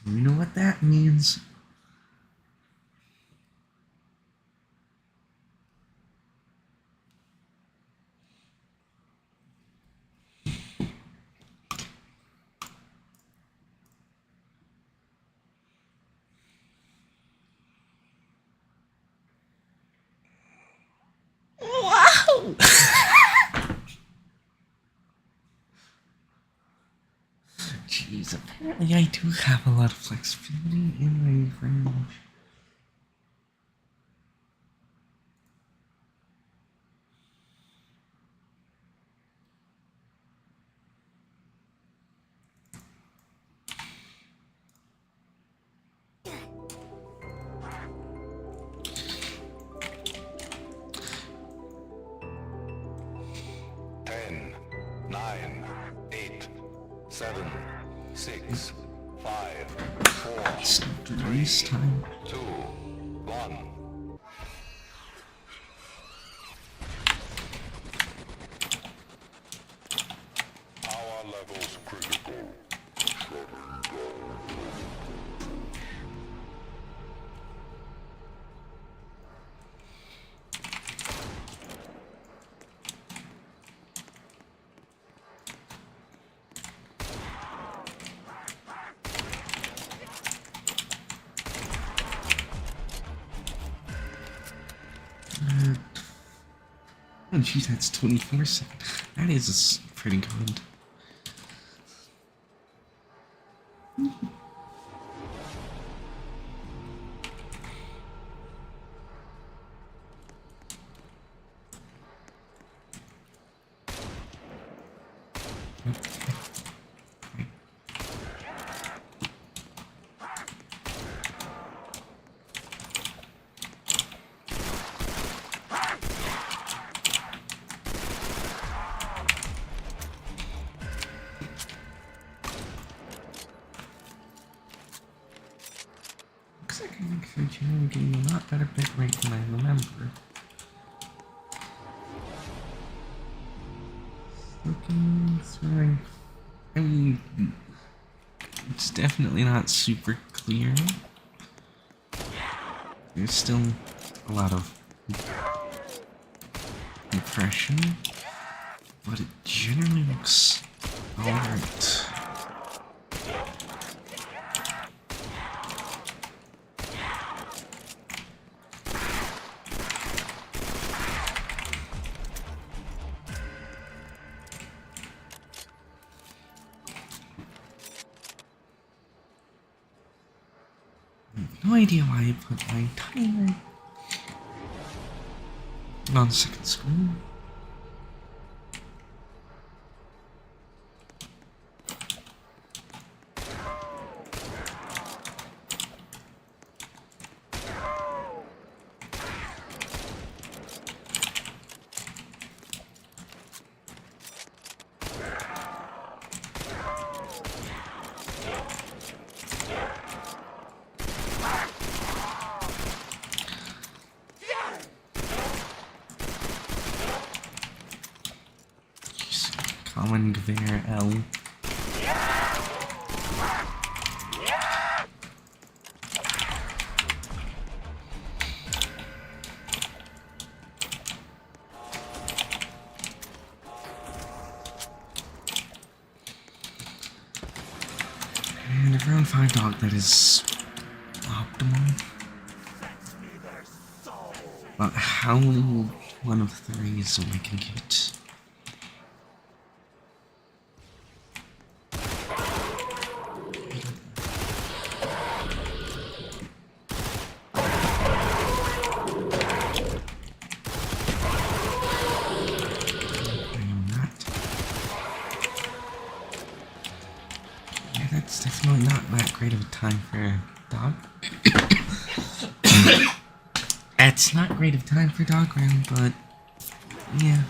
You know what that means. Wow! Jeez, apparently I do have a lot of flexibility in my range. Release time. 2, 1. Power levels critical. Oh, geez, that's 24 seconds. That is pretty good. Looks like I'm actually generally getting a lot better bit rate than I remember. Looking through. I mean, it's definitely not super clear. There's still a lot of impression, but it generally looks alright. No idea why I put my timer on the second screen. Common Gewehr L. And a round 5 dog that is optimal. But how many one of threes will I can get? It's definitely not that great of a time for a dog. It's not great of a time for dog round, but yeah.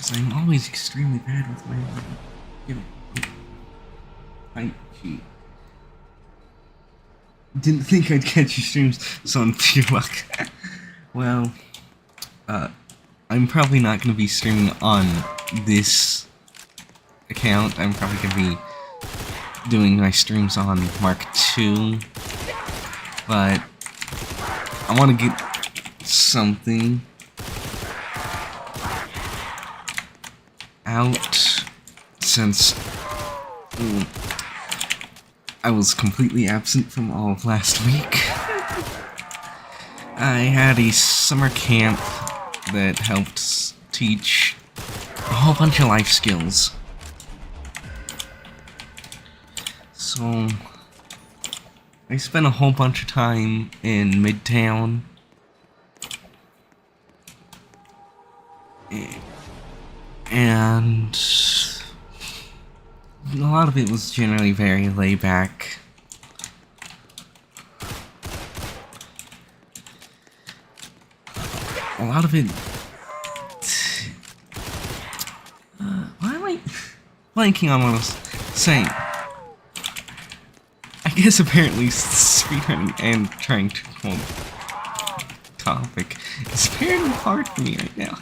because I'm always extremely bad with my... I cheat. Didn't think I'd catch your streams, so on pure luck. Well, I'm probably not going to be streaming on this account. I'm probably going to be doing my streams on Mark II, but I want to get something out since I was completely absent from all of last week. I had a summer camp that helped teach a whole bunch of life skills. So I spent a whole bunch of time in Midtown. And a lot of it was generally very laid back. A lot of it... why am I blanking on what I was saying? I guess apparently speedrunning and trying to hold topic is apparently hard for me right now.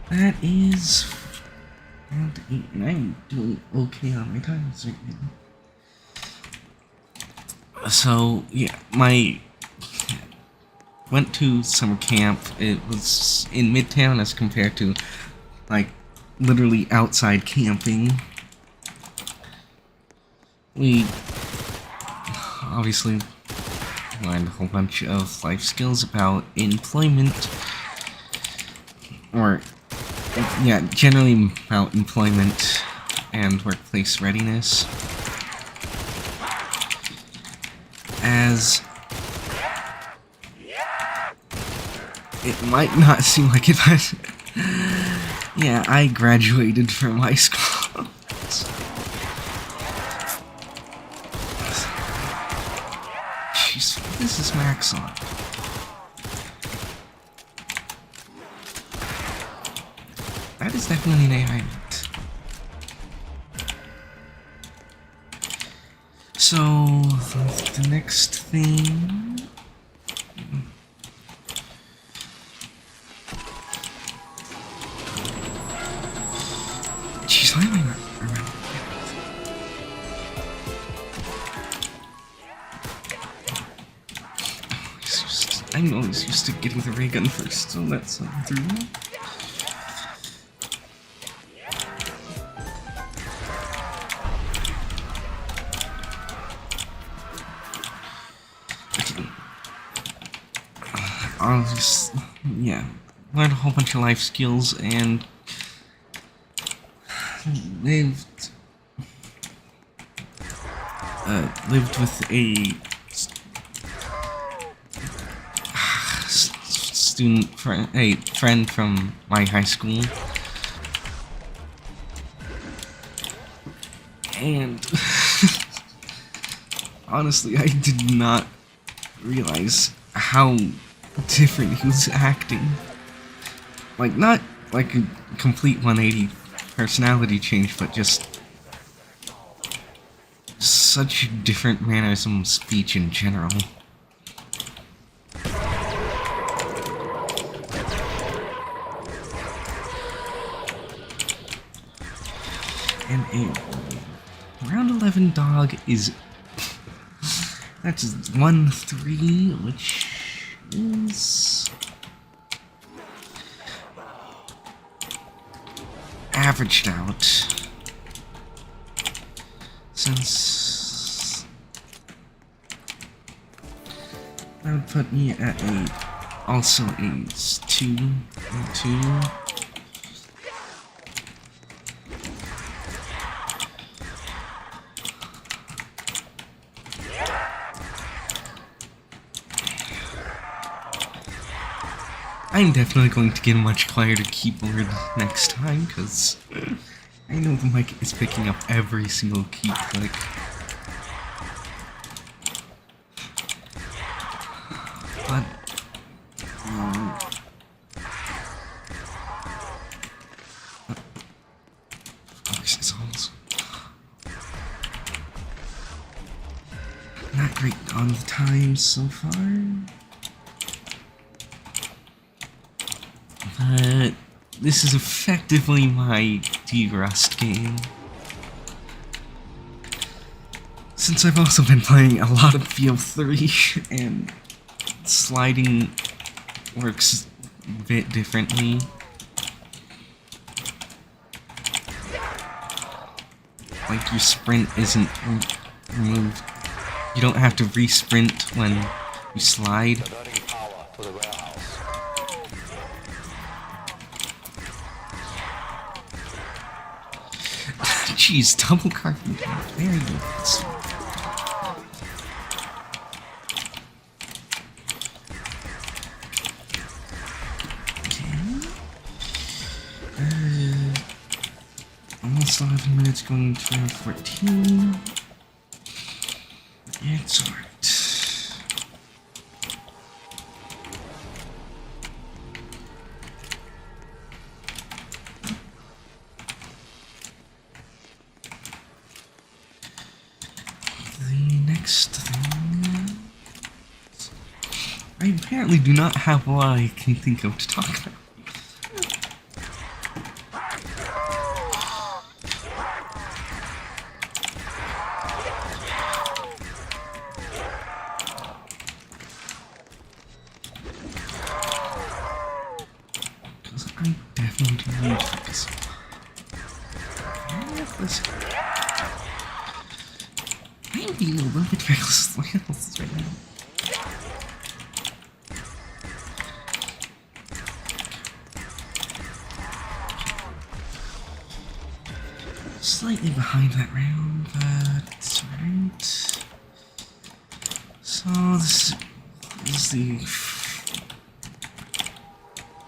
That is round 8, and I'm doing okay on my times right now. So, yeah, went to summer camp. It was in Midtown as compared to, like, literally outside camping. We obviously learned a whole bunch of life skills about employment, or yeah, generally about employment and workplace readiness. As it might not seem like it, but yeah, I graduated from high school. Jeez, what is this max on? That is definitely an AI event. So, the next thing... Jeez, why am I not around? I'm always used to getting the ray gun first, so that's through. I'll just, yeah, learned a whole bunch of life skills and lived with a friend from my high school, and honestly, I did not realize how different he was acting. Like, not like a complete 180 personality change, but just such different mannerism of speech in general. And a round 11 dog is... that's 1-3, which is averaged out, since that would put me at also a 2. I'm definitely going to get a much quieter keyboard next time, because I know the mic is picking up every single key click. But focus also not great on the time so far. But this is effectively my de-rust game. Since I've also been playing a lot of BO3 and sliding works a bit differently. Like your sprint isn't removed. You don't have to re-sprint when you slide. Diverting power to the warehouse. Jeez, double carbon. Very good. Almost 11 minutes going to round 14. It's alright. The next thing... I apparently do not have what I can think of to talk about. I definitely do need to focus. I am being a little bit reckless with my health right now. Slightly behind that round, but it's alright. So this is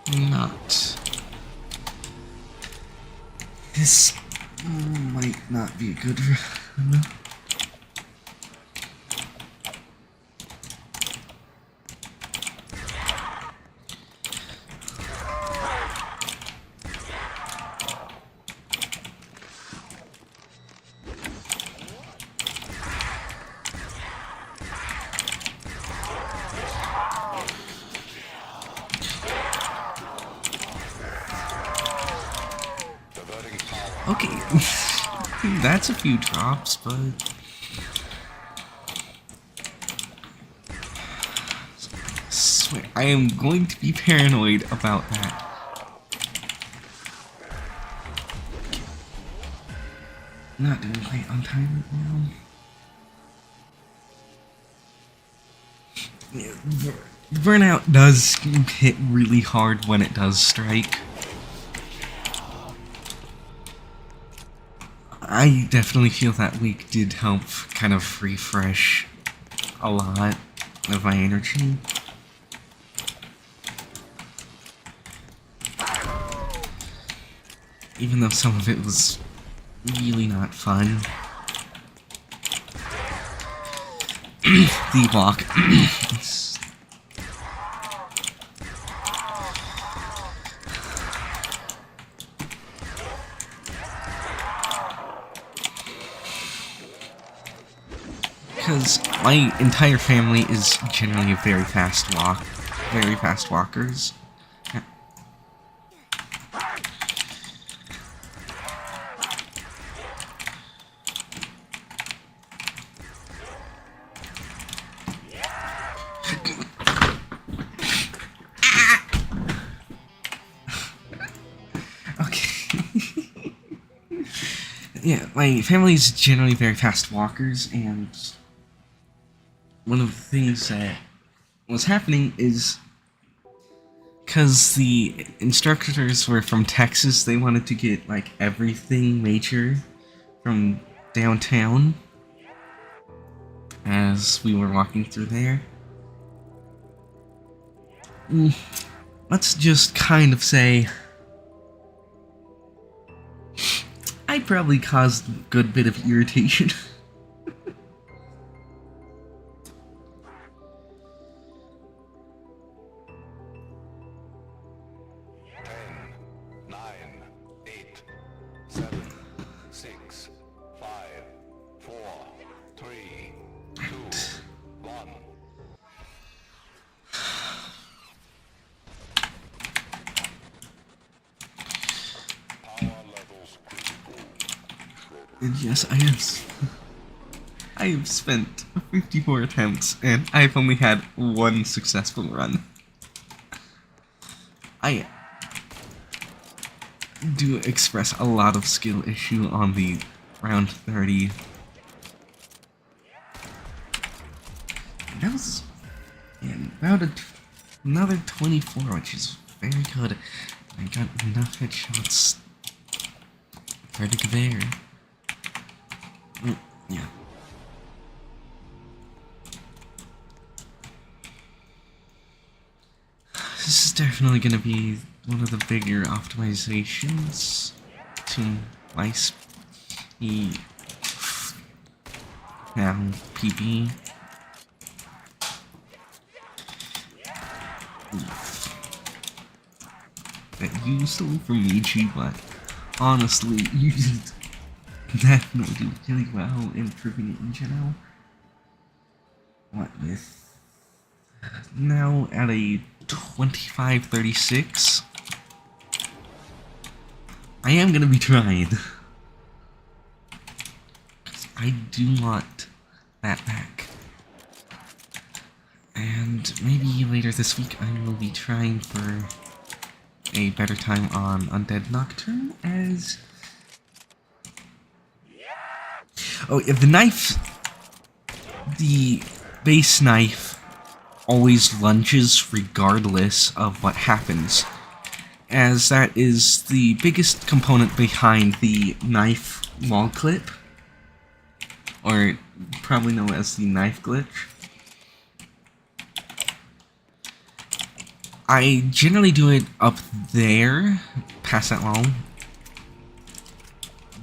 the not. This might not be a good run. Okay, that's a few drops, but... I swear, I am going to be paranoid about that. Not doing quite on time right now. Yeah, burnout does hit really hard when it does strike. I definitely feel that week did help kind of refresh a lot of my energy. Even though some of it was really not fun. The walk. Because my entire family is generally a very fast walkers. Yeah, my family is generally very fast walkers, and one of the things that was happening is because the instructors were from Texas, they wanted to get like everything major from downtown as we were walking through there. let's just kind of say I probably caused a good bit of irritation. 9, 8, 7, 6, 5, 4, 3, 2, 1. Power levels critical. And yes, I have spent 54 attempts, and I've only had one successful run. I do express a lot of skill issue on the round 30. That was about another 24, which is very good. I got enough headshots for the there. Yeah. This is definitely going to be one of the bigger optimizations to my speed now PB. That useful for Micheal, but honestly, you did definitely do really well improving it in general. What with now at a 25-36, I am gonna be trying. I do want that back. And maybe later this week I will be trying for a better time on Undead Nocturne as... Oh, if the knife... The base knife always lunges regardless of what happens, as that is the biggest component behind the knife wall clip, or probably known as the knife glitch. I generally do it up there, past that wall,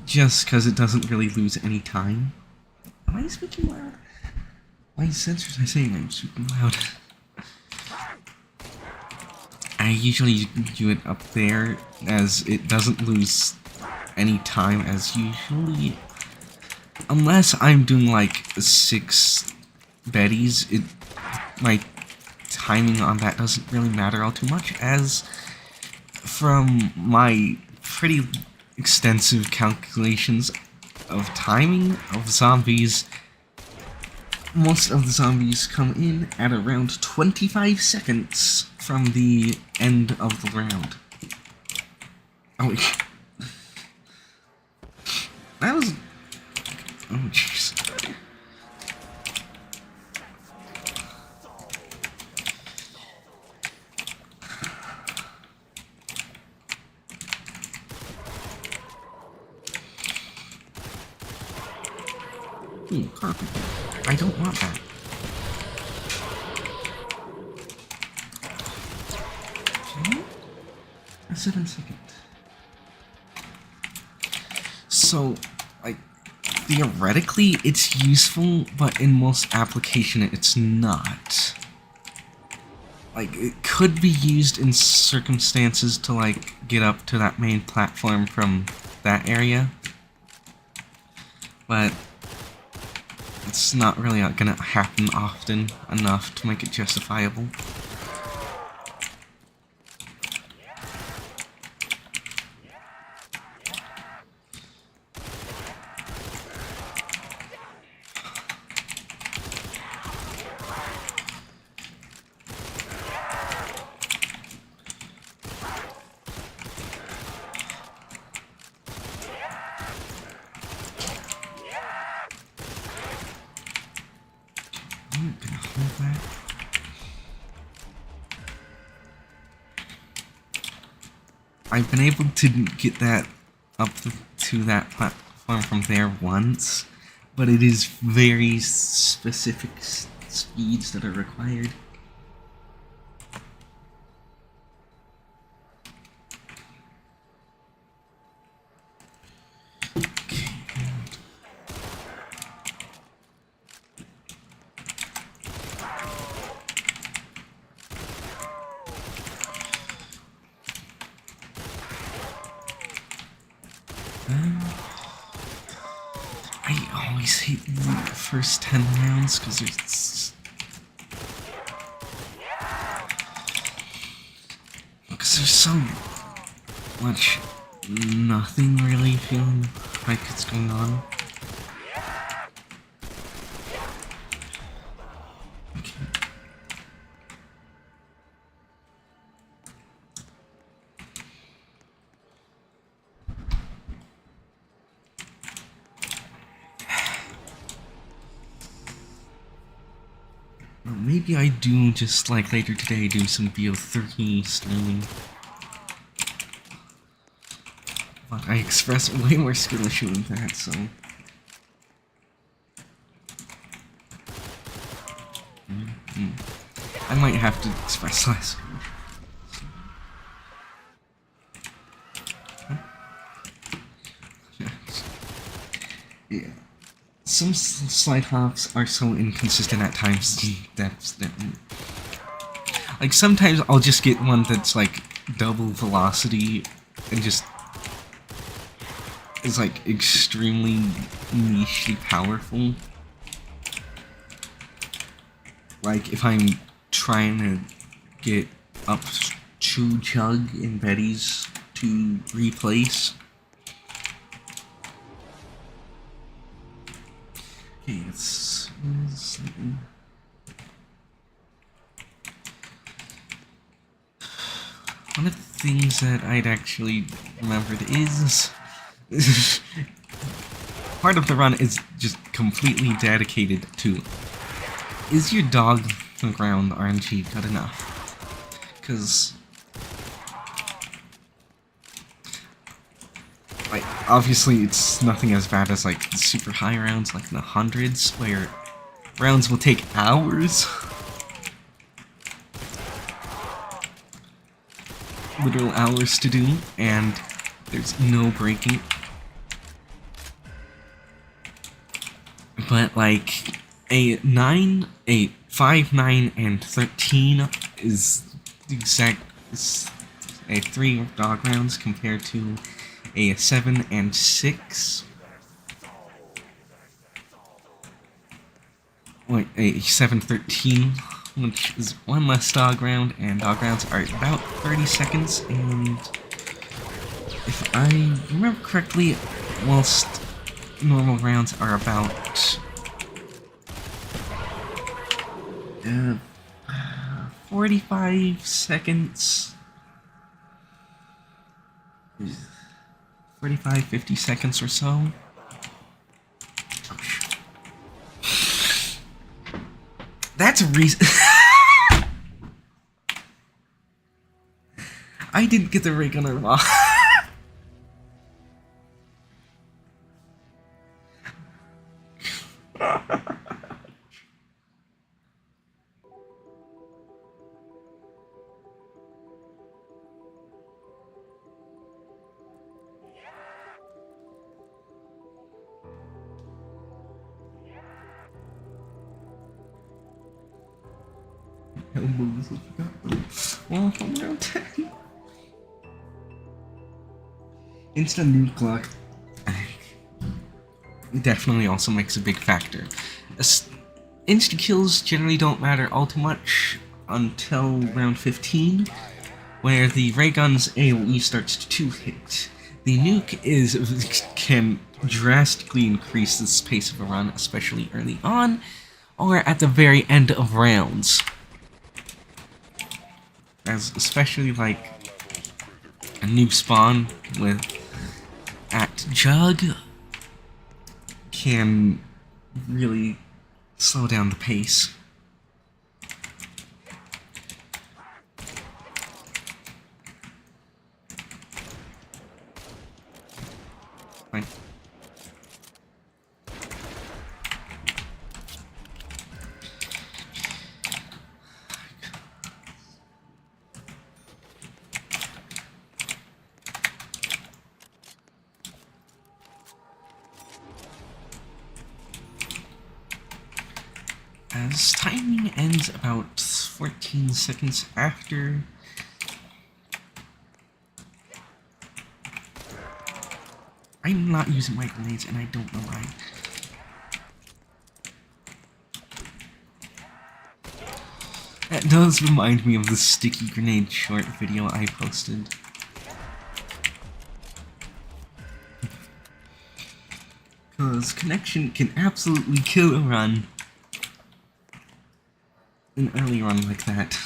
just because it doesn't really lose any time. Am I speaking loud? My sensors are saying I'm speaking loud. I usually do it up there, as it doesn't lose any time as usually. Unless I'm doing like 6 Bettys, my timing on that doesn't really matter all too much, as from my pretty extensive calculations of timing of zombies, most of the zombies come in at around 25 seconds from the end of the round. Oh, wait. That was... Oh, jeez. Carpet. I don't want that. Okay. A 7-second. So, like, theoretically, it's useful, but in most application, it's not. Like, it could be used in circumstances to, like, get up to that main platform from that area, but it's not really gonna happen often enough to make it justifiable. I'm gonna hold that. I've been able to get that up to that platform from there once, but it is very specific speeds that are required. always hate the first 10 rounds because there's so much nothing really feeling like it's going on. Okay. Or maybe I do just like later today do some BO3 streaming. But I express way more skill at shooting that, so. I might have to express less. Yeah. Some slide hops are so inconsistent at times. Like, sometimes I'll just get one that's like double velocity and just is like extremely nichely powerful. Like if I'm trying to get up to Chug and Betty's to replace. Okay, it's one of the things that I'd actually remembered is part of the run is just completely dedicated to, is your dog on the ground RNG good enough? Because, like, obviously it's nothing as bad as like super high rounds like in the hundreds where rounds will take hours. Literal hours to do, and there's no breaking. But like a 5, 9, and 13 is exact is a 3 dog rounds compared to a 7 and 6. Wait, a 7-13, which is 1 less dog round, and dog rounds are about 30 seconds, and if I remember correctly, whilst normal rounds are about 45 seconds, 50 seconds or so. That's a reason. I didn't get the ray gunner wrong. Well, from round 10. Instant nuke clock definitely also makes a big factor. Insta kills generally don't matter all too much until round 15, where the ray gun's AoE starts to hit. The nuke can drastically increase the pace of a run, especially early on, or at the very end of rounds. As especially like a new spawn with at Jug can really slow down the pace. Fine. As timing ends about 14 seconds after, I'm not using my grenades and I don't know why. That does remind me of the sticky grenade short video I posted. Because connection can absolutely kill a run. An early run like that.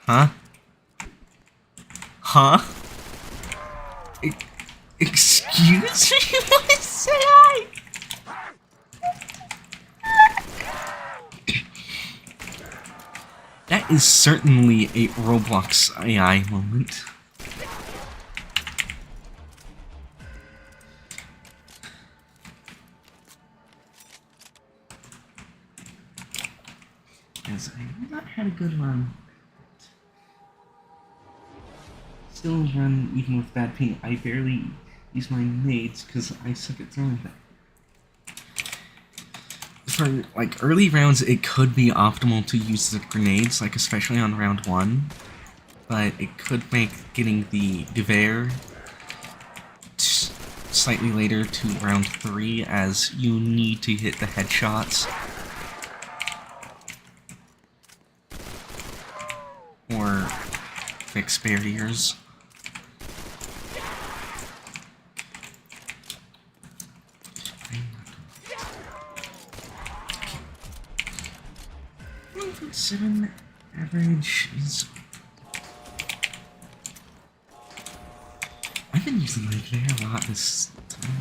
Huh? Huh? Excuse me? What is that? That is certainly a Roblox AI moment. As I have not had a good run. Still run even with bad ping. I barely use my nades because I suck at throwing them. For like early rounds, it could be optimal to use the grenades, like especially on round 1, but it could make getting the Duver slightly later to round 3, as you need to hit the headshots or fix barriers. Seven average is. I've been using my Veer a lot this time.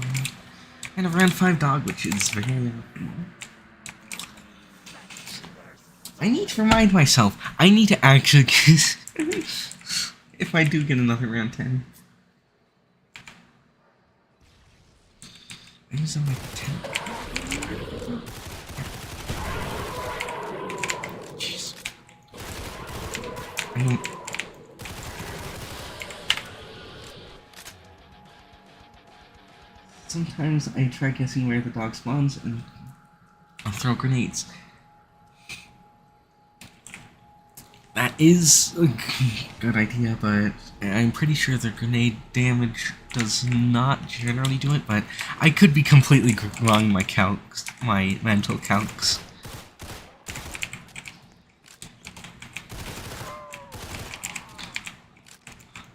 And around 5 dog, which is very. I need to remind myself. I need to actually get. If I do get another round 10. I use them like 10. Sometimes I try guessing where the dog spawns and I'll throw grenades. That is a good idea, but I'm pretty sure the grenade damage does not generally do it, but I could be completely wrong in my calcs, my mental calcs.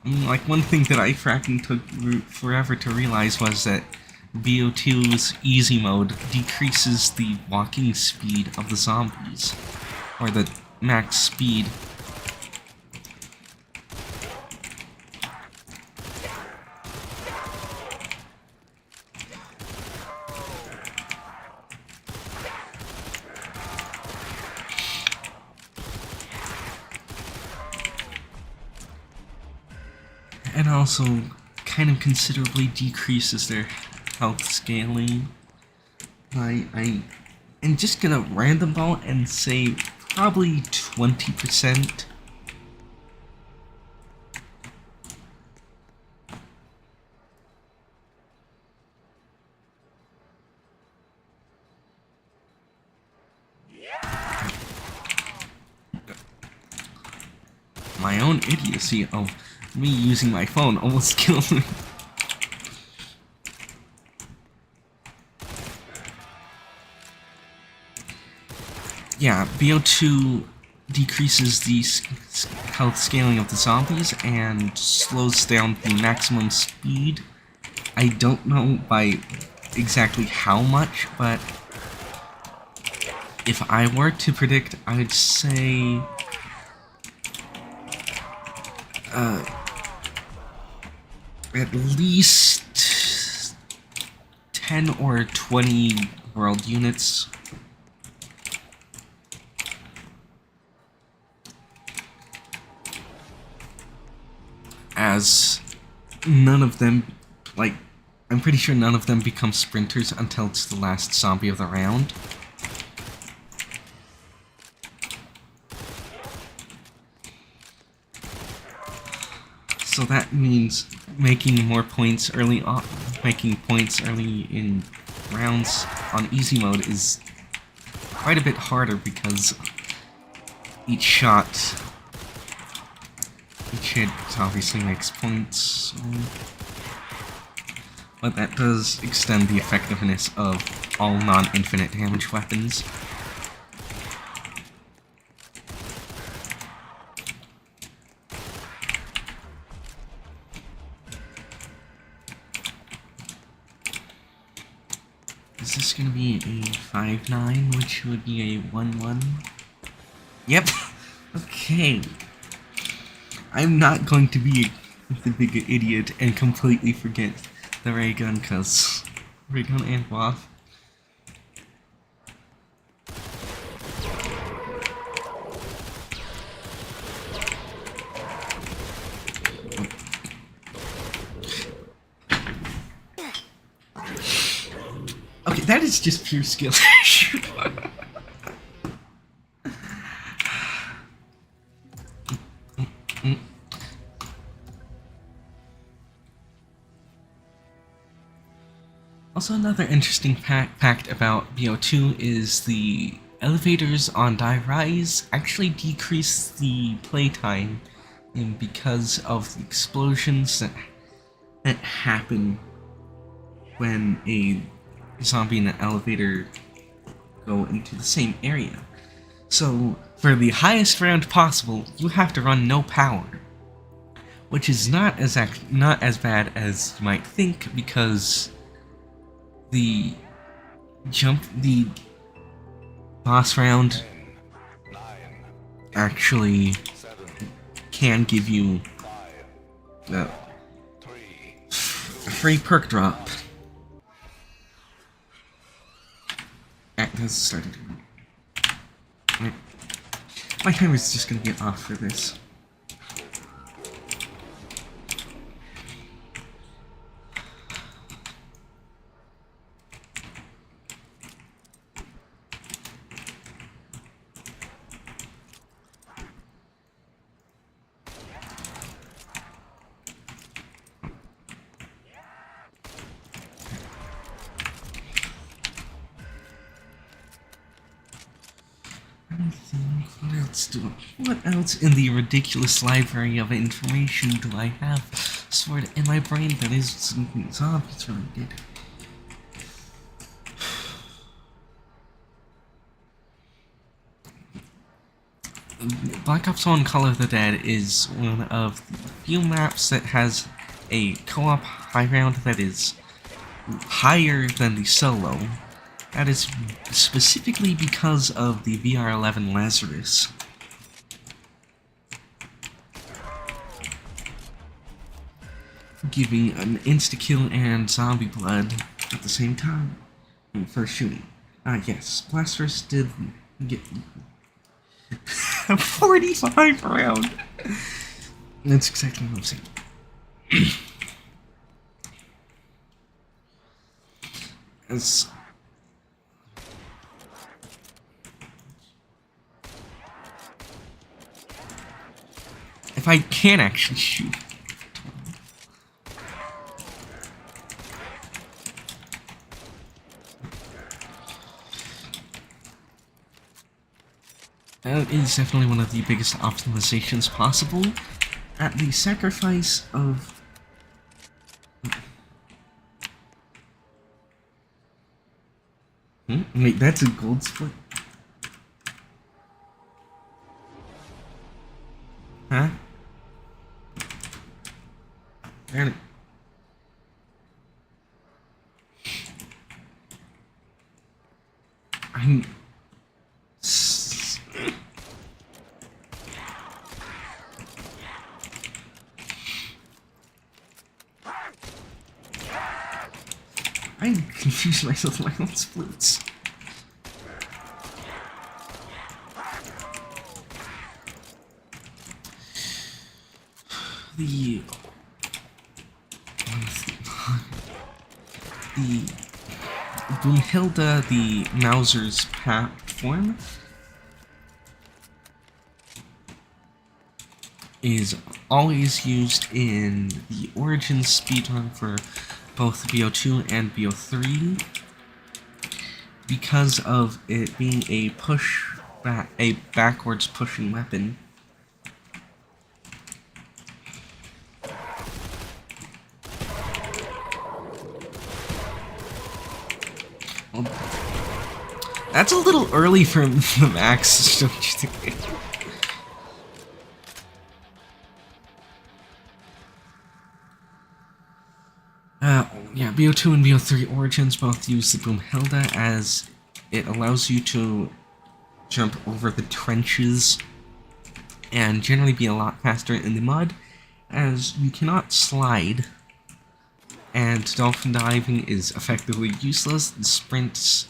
Like, one thing that I fracking took forever to realize was that BO2's easy mode decreases the walking speed of the zombies, or the max speed. And also kind of considerably decreases their health scaling. I'm just gonna random ball and say probably 20%. My own idiocy of me using my phone almost killed me. Yeah, BO2 decreases the health scaling of the zombies and slows down the maximum speed. I don't know by exactly how much, but if I were to predict, I'd say at least 10 or 20 world units. As none of them, like, I'm pretty sure none of them become sprinters until it's the last zombie of the round. So that means making more points early on, making points early in rounds on easy mode is quite a bit harder because each hit obviously makes points, so... but that does extend the effectiveness of all non-infinite damage weapons. Is this gonna be a 5-9, which would be a 1-1? Yep! Okay. I'm not going to be the big idiot and completely forget the ray gun, cause ray gun and WAF. Okay, that is just pure skill issue. Also, another interesting fact about BO2 is the elevators on Riese actually decrease the playtime, and because of the explosions that happen when a zombie and an elevator go into the same area. So, for the highest round possible, you have to run no power, which is not as bad as you might think, because the boss round actually can give you a free perk drop. This started. My timer's just gonna get off for this. What else in the ridiculous library of information do I have stored in my brain that is zombies related? Black Ops 1 Call of the Dead is one of the few maps that has a co-op high round that is higher than the solo. That is specifically because of the VR11 Lazarus. Giving an insta-kill and zombie blood at the same time in first shooting. Yes, Lazarus did get a 45 round. That's exactly what I'm saying. As if I can actually shoot. That is definitely one of the biggest optimizations possible, at the sacrifice of... Wait, that's a gold split? Huh? Got it. I confused myself with my own splits. The Brunhilde, the Mauser's platform, is always used in the Origins speedrun for both BO2 and BO3. because of it being a backwards pushing weapon. Well, that's a little early for the max, don't you think? Yeah, BO2 and BO3 Origins both use the Boom Hilda, as it allows you to jump over the trenches and generally be a lot faster in the mud, as you cannot slide, and dolphin diving is effectively useless. The sprint's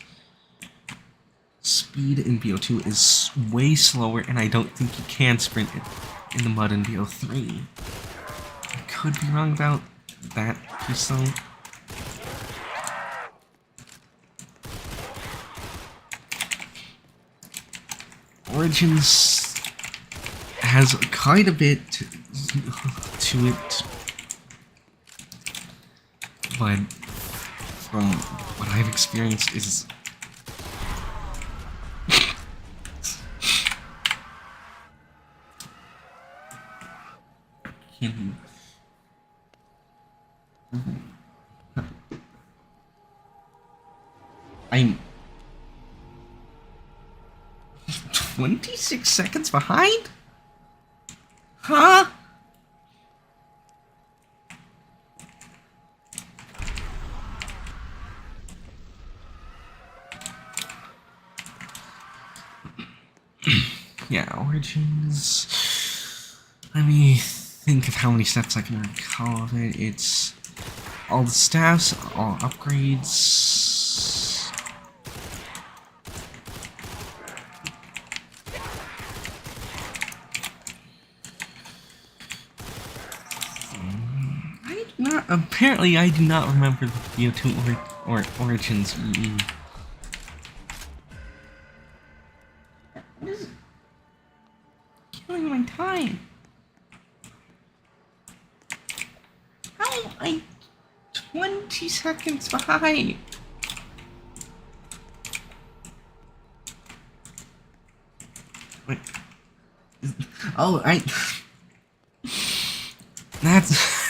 speed in BO2 is way slower, and I don't think you can sprint in the mud in BO3. I could be wrong about that piece though. Origins has quite a bit to it, but from what I've experienced is I'm 26 seconds behind? Huh? Yeah, Origins. Let me think of how many steps I can recall of it. It's all the staffs, all upgrades. Apparently, I do not remember the BO2 or Origins. What is killing my time? How am I 20 seconds behind? Wait. Oh, that's...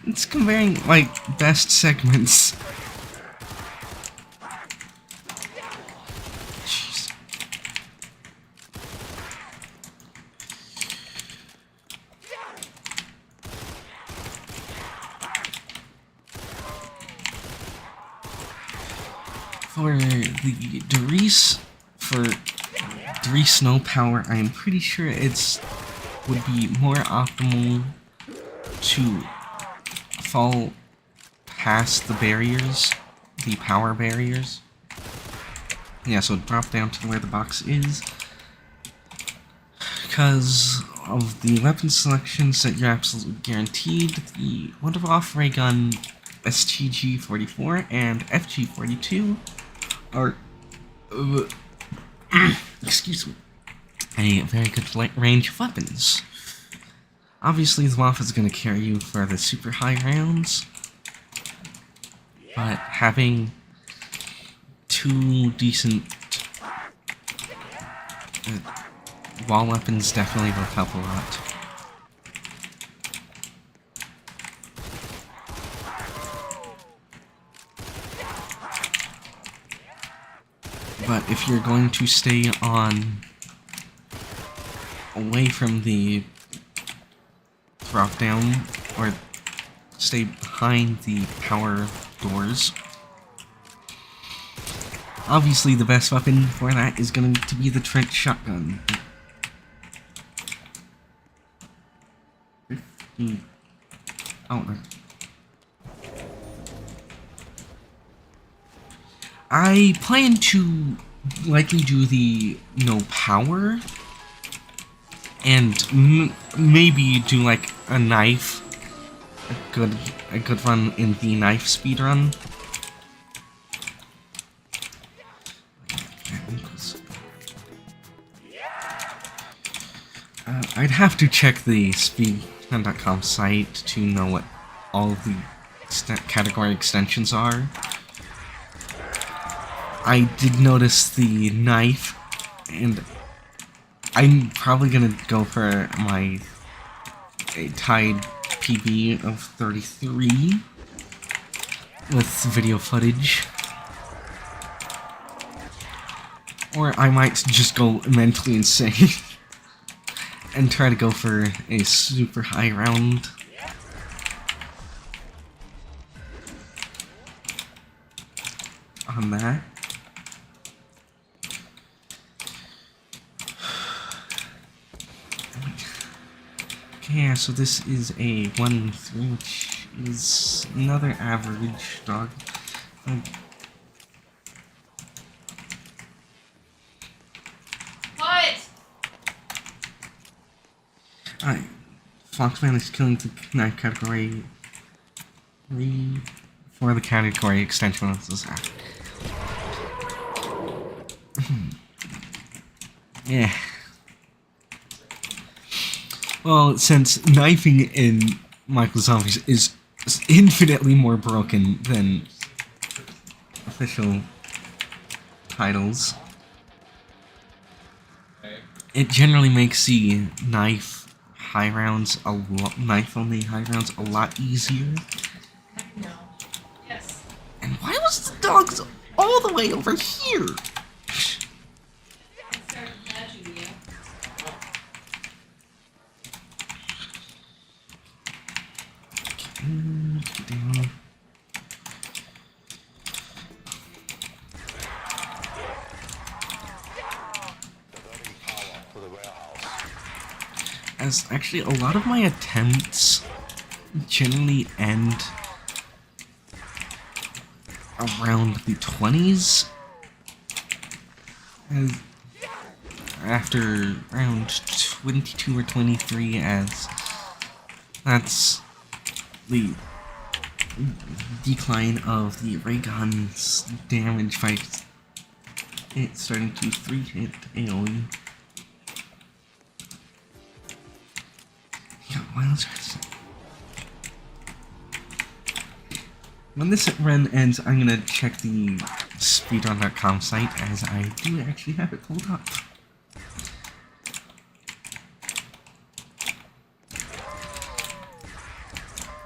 It's comparing, like, best segments. Jeez. For the Riese snow power, I am pretty sure would be more optimal to fall past the barriers, the power barriers. Yeah, so drop down to where the box is. Because of the weapon selections that you're absolutely guaranteed, the Wonderful Off-Ray Gun STG-44 and FG-42 are, excuse me, a very good range of weapons. Obviously, the WAF is going to carry you for the super high rounds, but having two decent wall weapons definitely will help a lot. But if you're going to stay away from the drop down, or stay behind the power doors, obviously the best weapon for that is going to be the trench shotgun. 15. Oh, no. I plan to likely do the no power, and maybe do like a knife, a good run in the knife speedrun. I'd have to check the speedrun.com site to know what all of the category extensions are. I did notice the knife, and I'm probably gonna go for my tied PB of 33 with video footage. Or I might just go mentally insane and try to go for a super high round. On that. Okay, yeah, so this is a 1-3, which is another average dog. Foxman is killing the knife category for the category extension of this app. Yeah. Well, since knifing in Michael Zombies is infinitely more broken than official titles, it generally makes the knife only high rounds a lot easier. No. Yes. And why was the dogs all the way over here? Down. As actually, a lot of my attempts generally end around the 20s. As after around 22 or 23, as that's the decline of the ray gun's damage by it starting to 3-hit AoE. When this run ends, I'm gonna check the Speedrun.com site, as I do actually have it pulled up.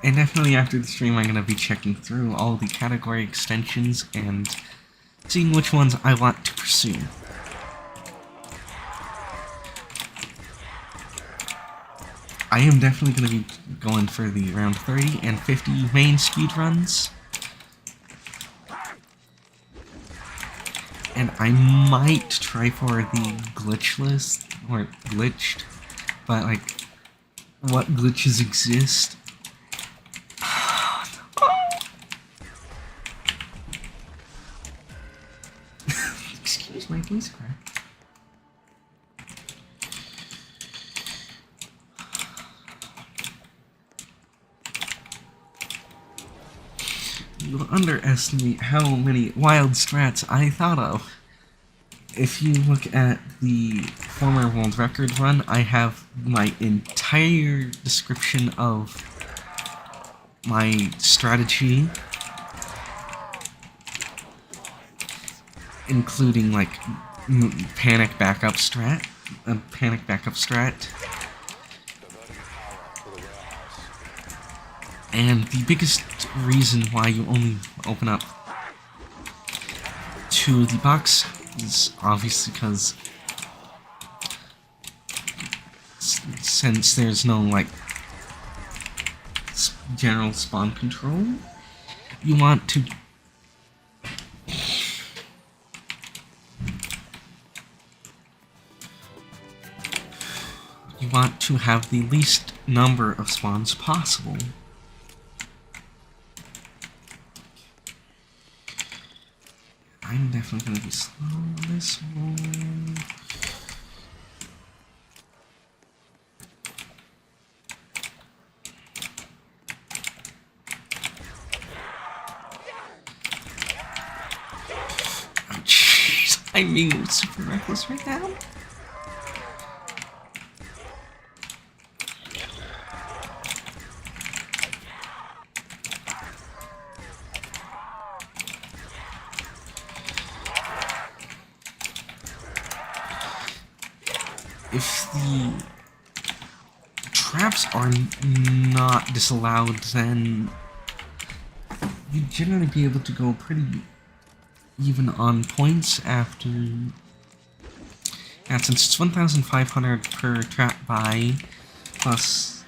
And definitely after the stream, I'm gonna be checking through all the category extensions and seeing which ones I want to pursue. I am definitely going to be going for the round 30 and 50 main speed runs. And I might try for the glitchless, or glitched, but like, what glitches exist? Excuse my voice crack. You'll underestimate how many wild strats I thought of. If you look at the former world record run, I have my entire description of my strategy, including like panic backup strat, and the biggest reason why you only open up to the box is obviously because since there's no like general spawn control, you want to have the least number of spawns possible. I'm definitely gonna be slow on this one. Oh jeez, I'm being super reckless right now. if the traps are not disallowed, then you'd generally be able to go pretty even on points after. And since it's 1,500 per trap buy, plus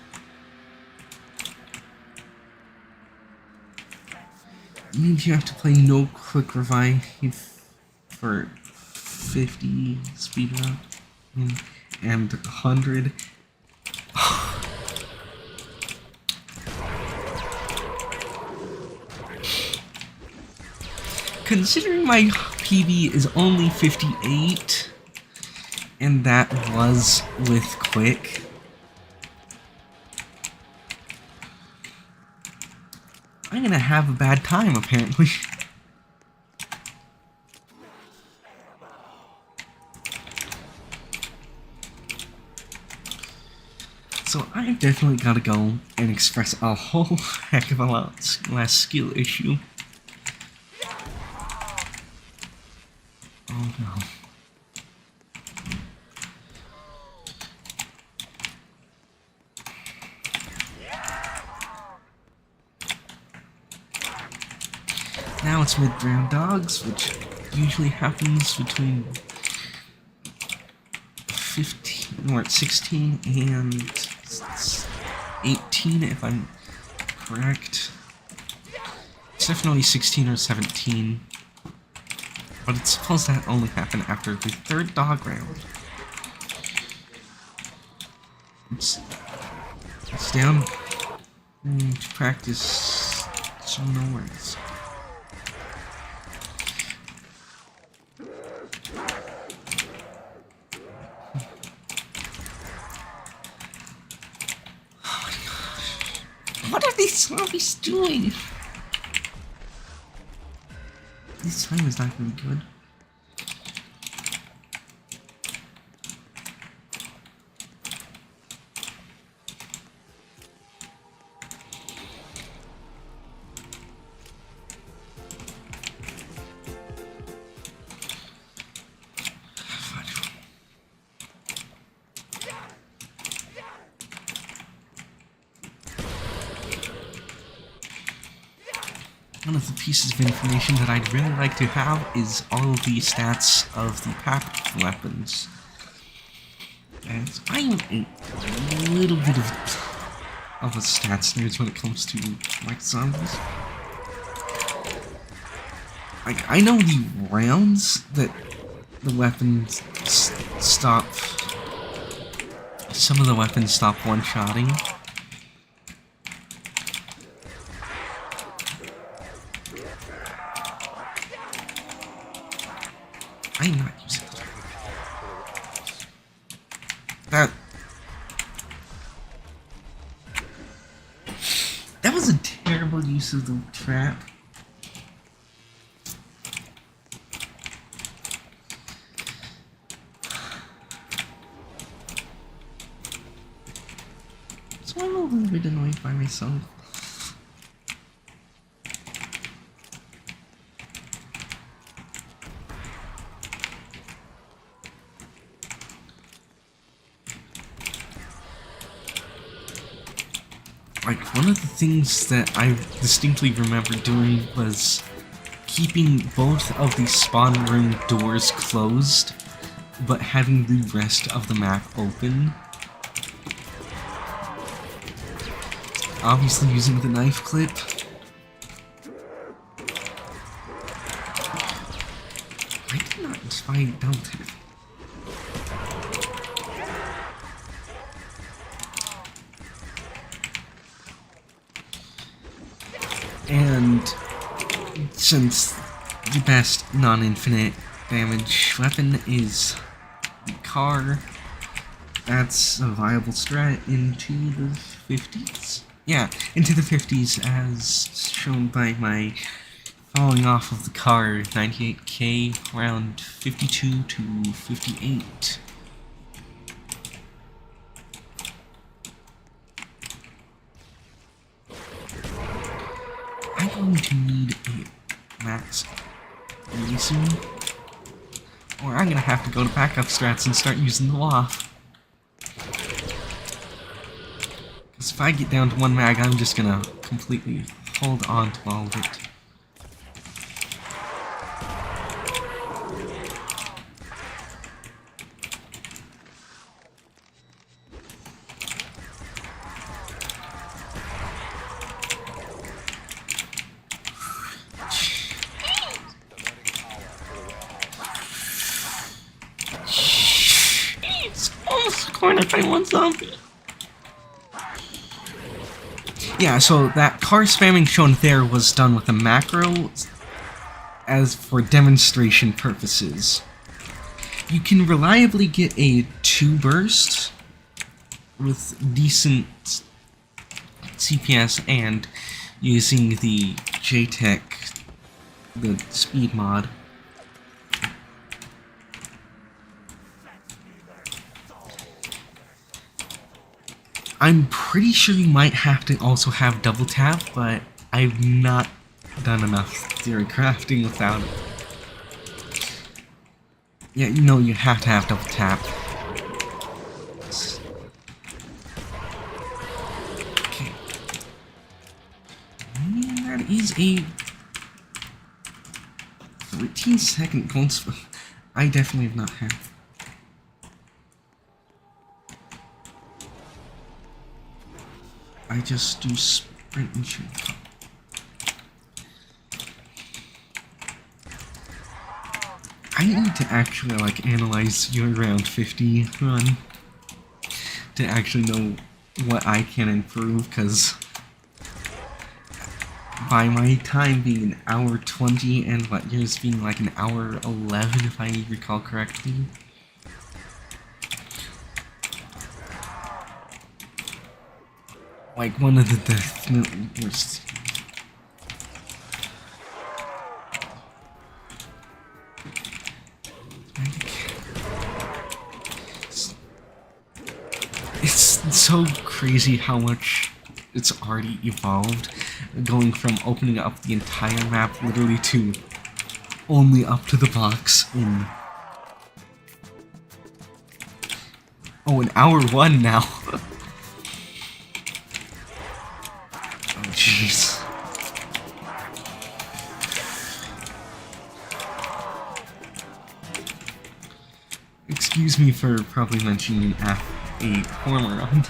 means you have to play no quick revive for 50 speedrun and 100. Considering my PB is only 58, and that was with quick, I'm gonna have a bad time, apparently. So I definitely gotta go and express a whole heck of a lot less skill issue. Oh no. Now it's mid-round dogs, which usually happens between 15 or 16 and 18, if I'm correct. It's definitely 16 or 17, but it's supposed to only happen after the third dog round. It's down to practice, so no worries. What are these zombies doing? This time is not gonna be good. One of the pieces of information that I'd really like to have is all of the stats of the packed weapons. And I'm a little bit of a stats nerd when it comes to like zombies. Like, I know the rounds that the weapons stop. Some of the weapons stop one-shotting. I'm not using that. That was a terrible use of the trap. So I'm a little bit annoyed by myself. Like, one of the things that I distinctly remember doing was keeping both of the spawn room doors closed, but having the rest of the map open. Obviously using the knife clip. I did not inspire Delta. And since the best non-infinite damage weapon is the car, that's a viable strat into the 50s. Yeah, into the 50s as shown by my falling off of the car 98k around 52 to 58. I'm going to need a max really soon, or I'm gonna have to go to backup strats and start using the WAF. if I get down to 1 mag, I'm just gonna completely hold on to all of it. It's almost cornered by one zombie. Yeah, so that car spamming shown there was done with a macro as for demonstration purposes. You can reliably get a 2 burst with decent CPS and using the JTech, the speed mod. I'm pretty sure you might have to also have double tap, but I've not done enough theory crafting without it. Yeah, you know you have to have double tap. Okay. And that is a 13-second gold spell. I definitely have not had. I just do sprint and shoot. I need to actually like analyze your round 50 run to actually know what I can improve, because by my time being an hour 20 and what yours being like an hour 11 if I recall correctly. Like one of the definitely worst. It's so crazy how much it's already evolved, going from opening up the entire map literally to only up to the box in in hour 1 now. Oh jeez. Excuse me for probably mentioning a former run.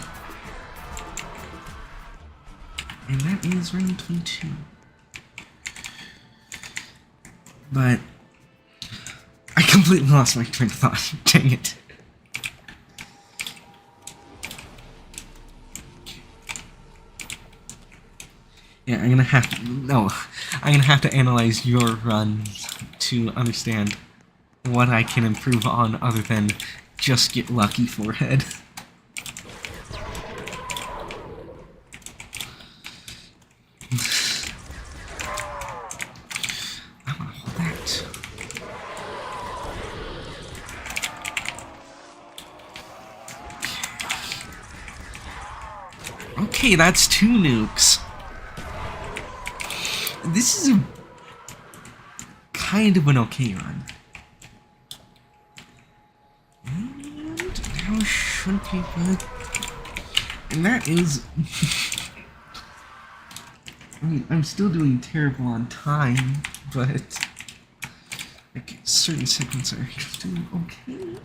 And that is round 22. But I completely lost my train of thought. Dang it. Yeah, I'm gonna have to analyze your runs to understand what I can improve on other than just get lucky forehead. I'm gonna hold that. Okay, that's 2 nukes. This is a kind of an okay run. And now should be good. And that is... I mean, I'm still doing terrible on time, but... like, certain segments are just doing okay.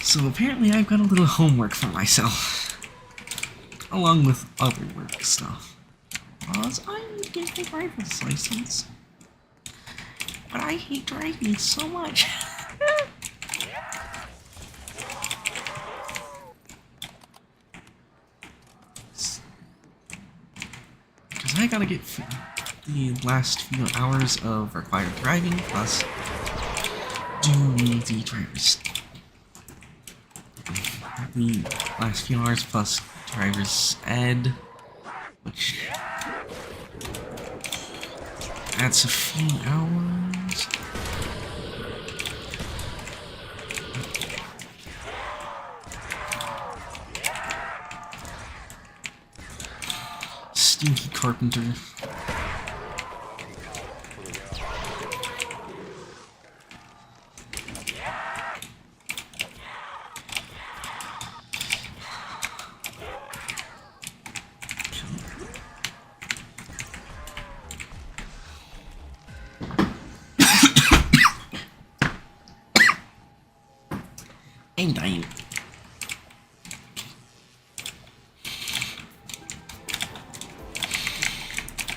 So apparently I've got a little homework for myself. Along with other work stuff. Because I need to get a driver's license. But I hate driving so much. Because I gotta get the last few hours of required driving, plus do the driver's... the last few hours plus driver's ed, which adds a few hours. Stinky carpenter. I'm dying.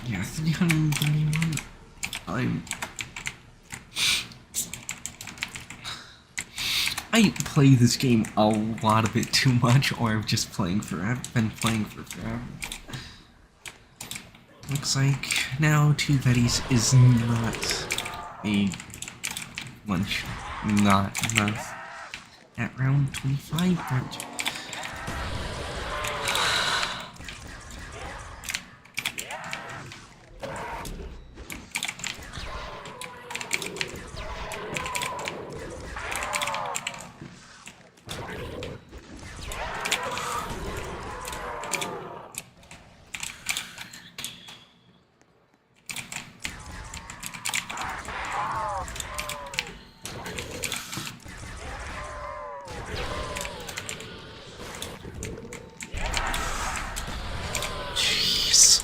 Yeah, 331. I play this game a lot of it too much, or I'm just playing forever. Been playing for forever. Looks like now 2 Bettys is not a lunch. Not enough. At round 25, but jeez.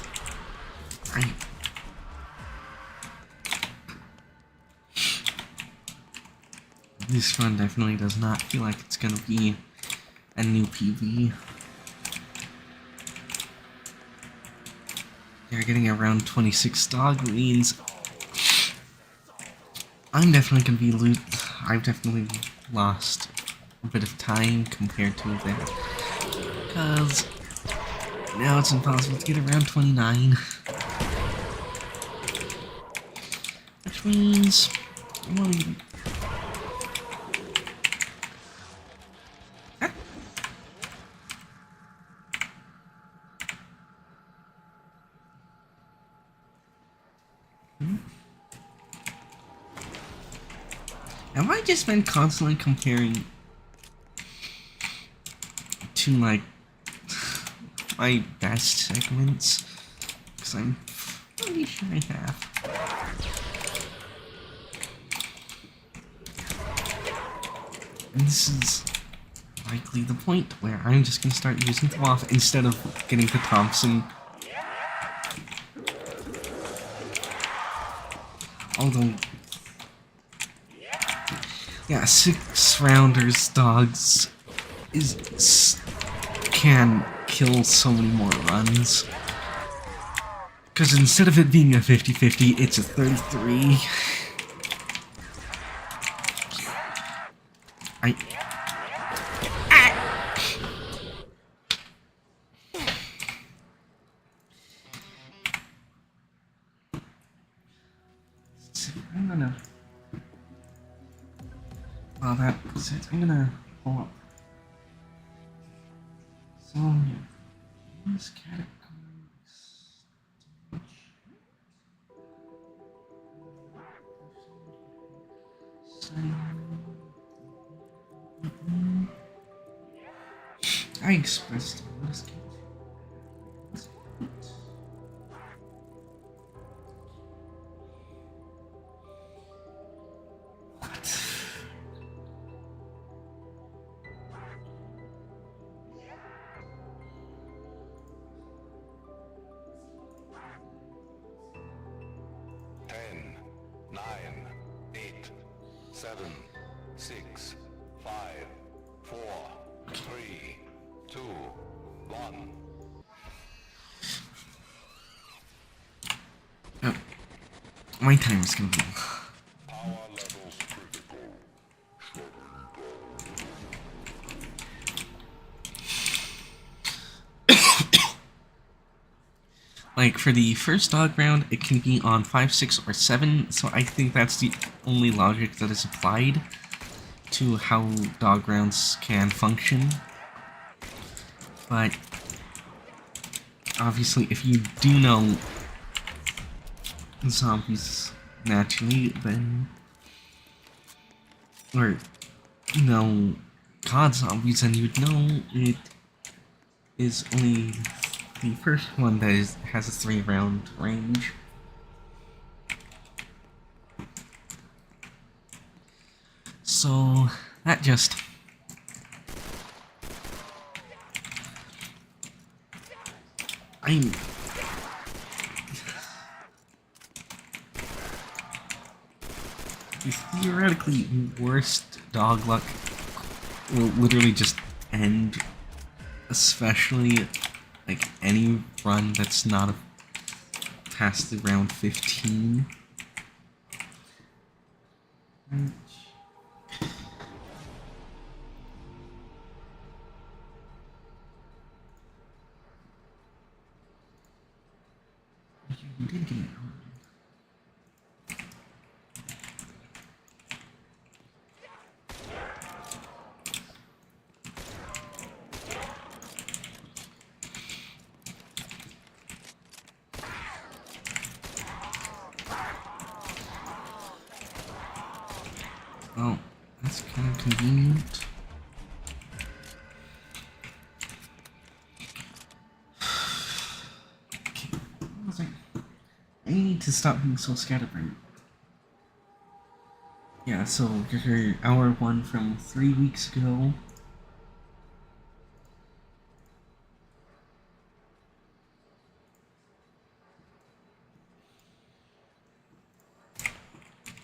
This run definitely does not feel like it's gonna be a new PV. Yeah, getting around 26 dog means I'm definitely gonna be I've definitely lost a bit of time compared to that. Because now it's impossible to get around 29. Which means I'm only... Have I just been constantly comparing to, like, my best segments? Because I'm pretty sure I have. And this is likely the point where I'm just going to start using the WAF instead of getting the Thompson. Although... yeah, 6 rounders dogs can kill so many more runs. Because instead of it being a 50-50, it's a 33. I'm gonna... well, that's it. I'm gonna pull up. So, yeah. This category. I expressed this game. Nine, 8, 7, 6, 5, 4, 3, 2, 1. Oh, my time is gonna be. Power levels critical. Like, for the first dog round, it can be on 5, 6, or 7, so I think that's the only logic that is applied to how dog rounds can function. But, obviously, if you do know zombies naturally, then... or, know COD zombies, then you'd know it is only... the first one that has a 3-round range. So, that just... I'm... the theoretically worst dog luck will literally just end, especially like any run that's not past the round 15. You did get it wrong. Oh, that's kind of convenient. Okay, what was I need to stop being so scatterbrained. Yeah, so your hour 1 from 3 weeks ago.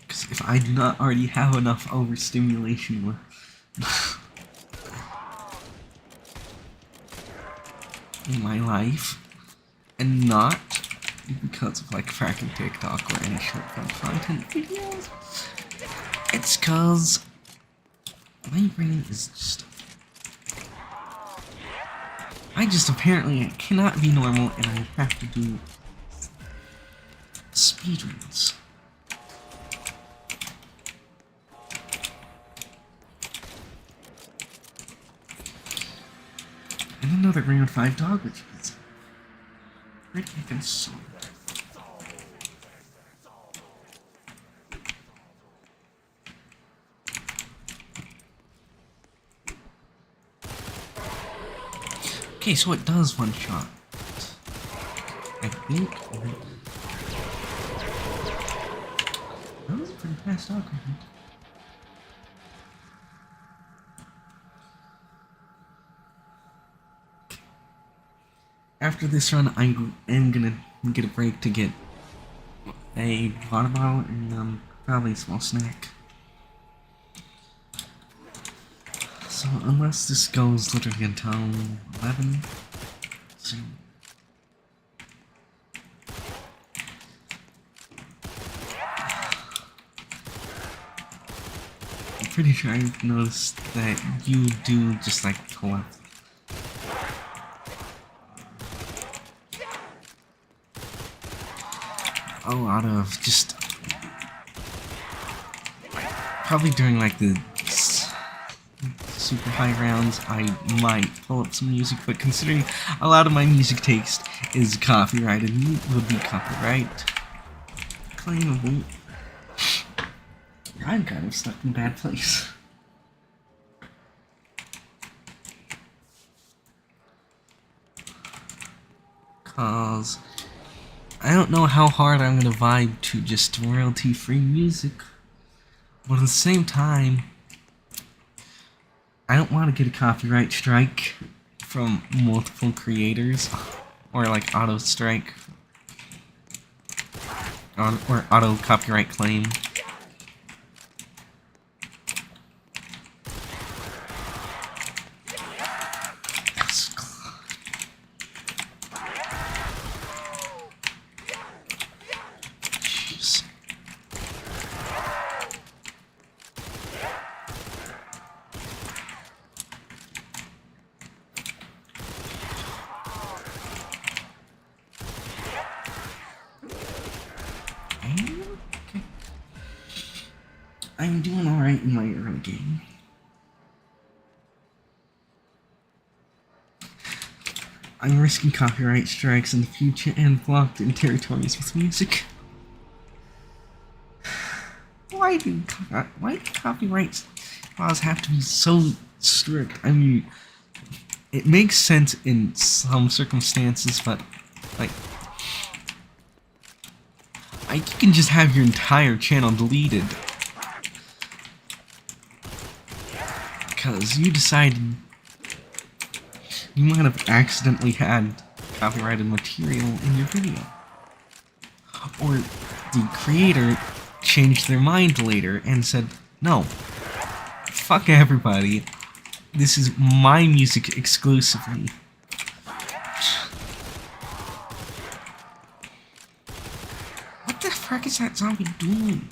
Because if I do not already have enough overstimulation in my life, and not because of like fracking TikTok or any short form content videos, it's cause my brain is just, I just apparently cannot be normal and I have to do speedruns. And another round 5 dog, which is pretty console. Okay, so it does one shot. I think that was a pretty fast dog, I think. After this run, I am gonna get a break to get a water bottle and probably a small snack. So unless this goes literally until 11, so I'm pretty sure I've noticed that you do just like collect. A lot of just probably during like the super high rounds I might pull up some music, but considering a lot of my music taste is copyrighted, would be copyright claimable, I'm kind of stuck in a bad place. Cause I don't know how hard I'm gonna vibe to just royalty-free music, but at the same time, I don't want to get a copyright strike from multiple creators, or like auto strike, or auto copyright claim. Okay. I'm doing alright in my early game. I'm risking copyright strikes in the future and blocked in territories with music. Why do copyright laws have to be so strict? I mean, it makes sense in some circumstances, but like, you can just have your entire channel deleted because you decided you might have accidentally had copyrighted material in your video, or the creator changed their mind later and said, no, fuck everybody, This is my music exclusively. What the fuck is that zombie doing?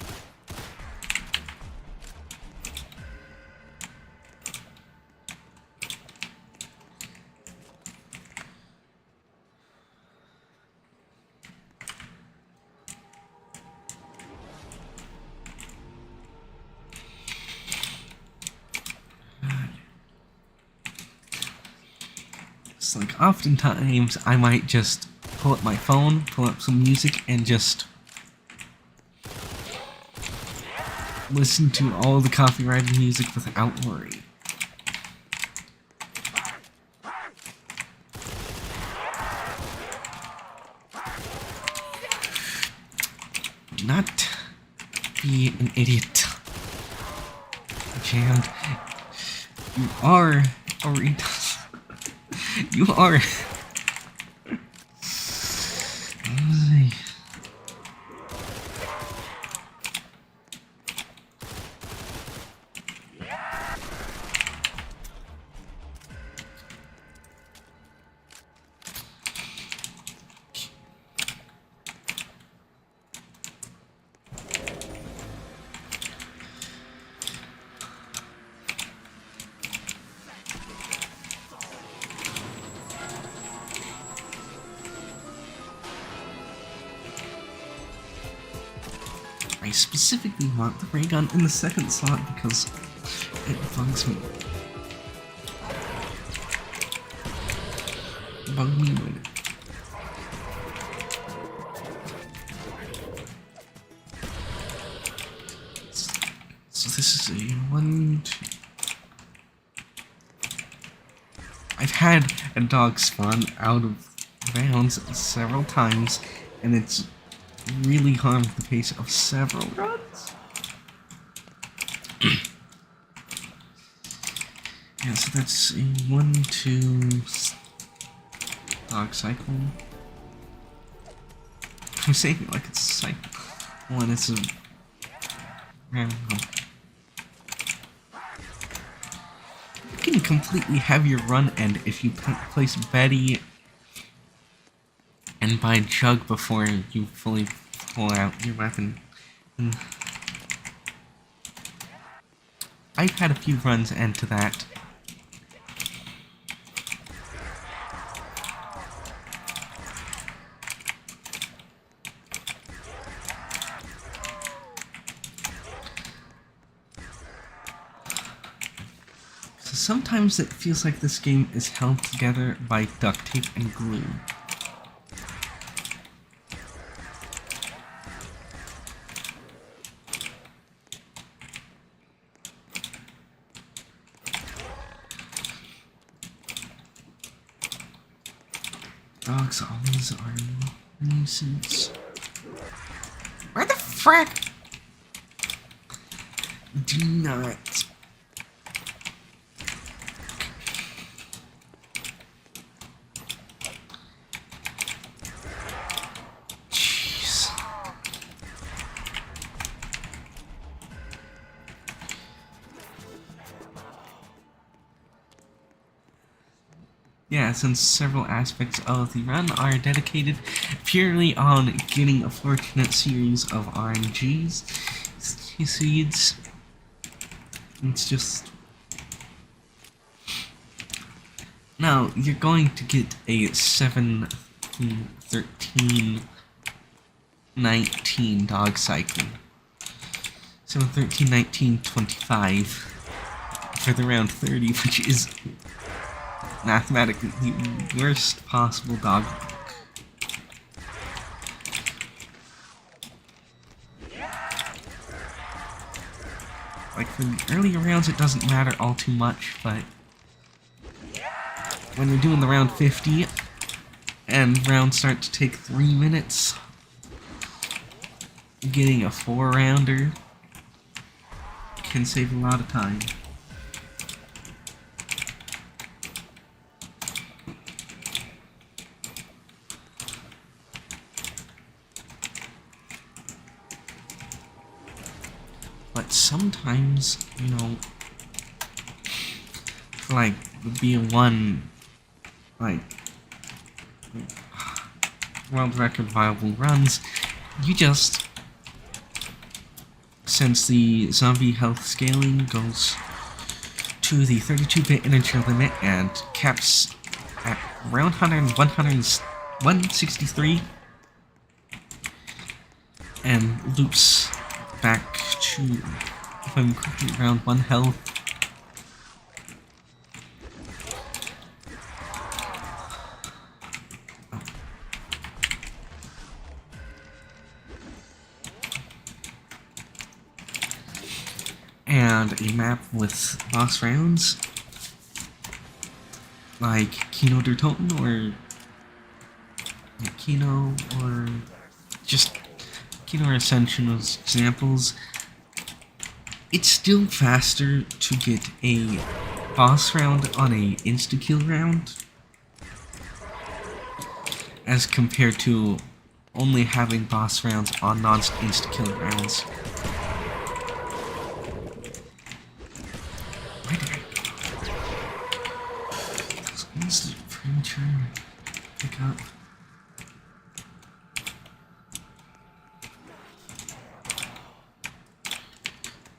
It's like oftentimes I might just pull up my phone, pull up some music, and just listen to all the copyrighted music without worry. Not be an idiot. Jammed. You are a retard. You are. I specifically want the ray gun in the second slot because it bugs me. Bug me with it. So this is a 1, 2. I've had a dog spawn out of bounds several times, and it's really harmed the pace of several runs. Yeah, so that's a 1, 2 dog cycle. I'm saying it like it's a cycle. One, it's a random. You can completely have your run end if you place Betty and buy Chug before you fully pull out your weapon. And I've had a few runs end to that. So sometimes it feels like this game is held together by duct tape and glue. Dogs always are a nuisance. Where the frick? Do not. Jeez. Yeah, since several aspects of the run are dedicated purely on getting a fortunate series of RNGs, seeds, it's just... Now, you're going to get a 7, 13, 19 dog cycle. 7, 13, 19, 25 for the round 30, which is mathematically the worst possible dog luck. Like, for the earlier rounds it doesn't matter all too much, but when you're doing the round 50 and rounds start to take 3 minutes, getting a 4-rounder can save a lot of time. But sometimes, you know, for like the B1 like world record viable runs, you just, since the zombie health scaling goes to the 32-bit integer limit and caps at around 163 and loops back to, if I'm correct, around 1 health. And a map with boss rounds, like Kino der Toten or Kino, or just Kino or Ascension as examples. It's still faster to get a boss round on a insta-kill round as compared to only having boss rounds on non-insta-kill rounds. Where did I go? This is premature. Pick up.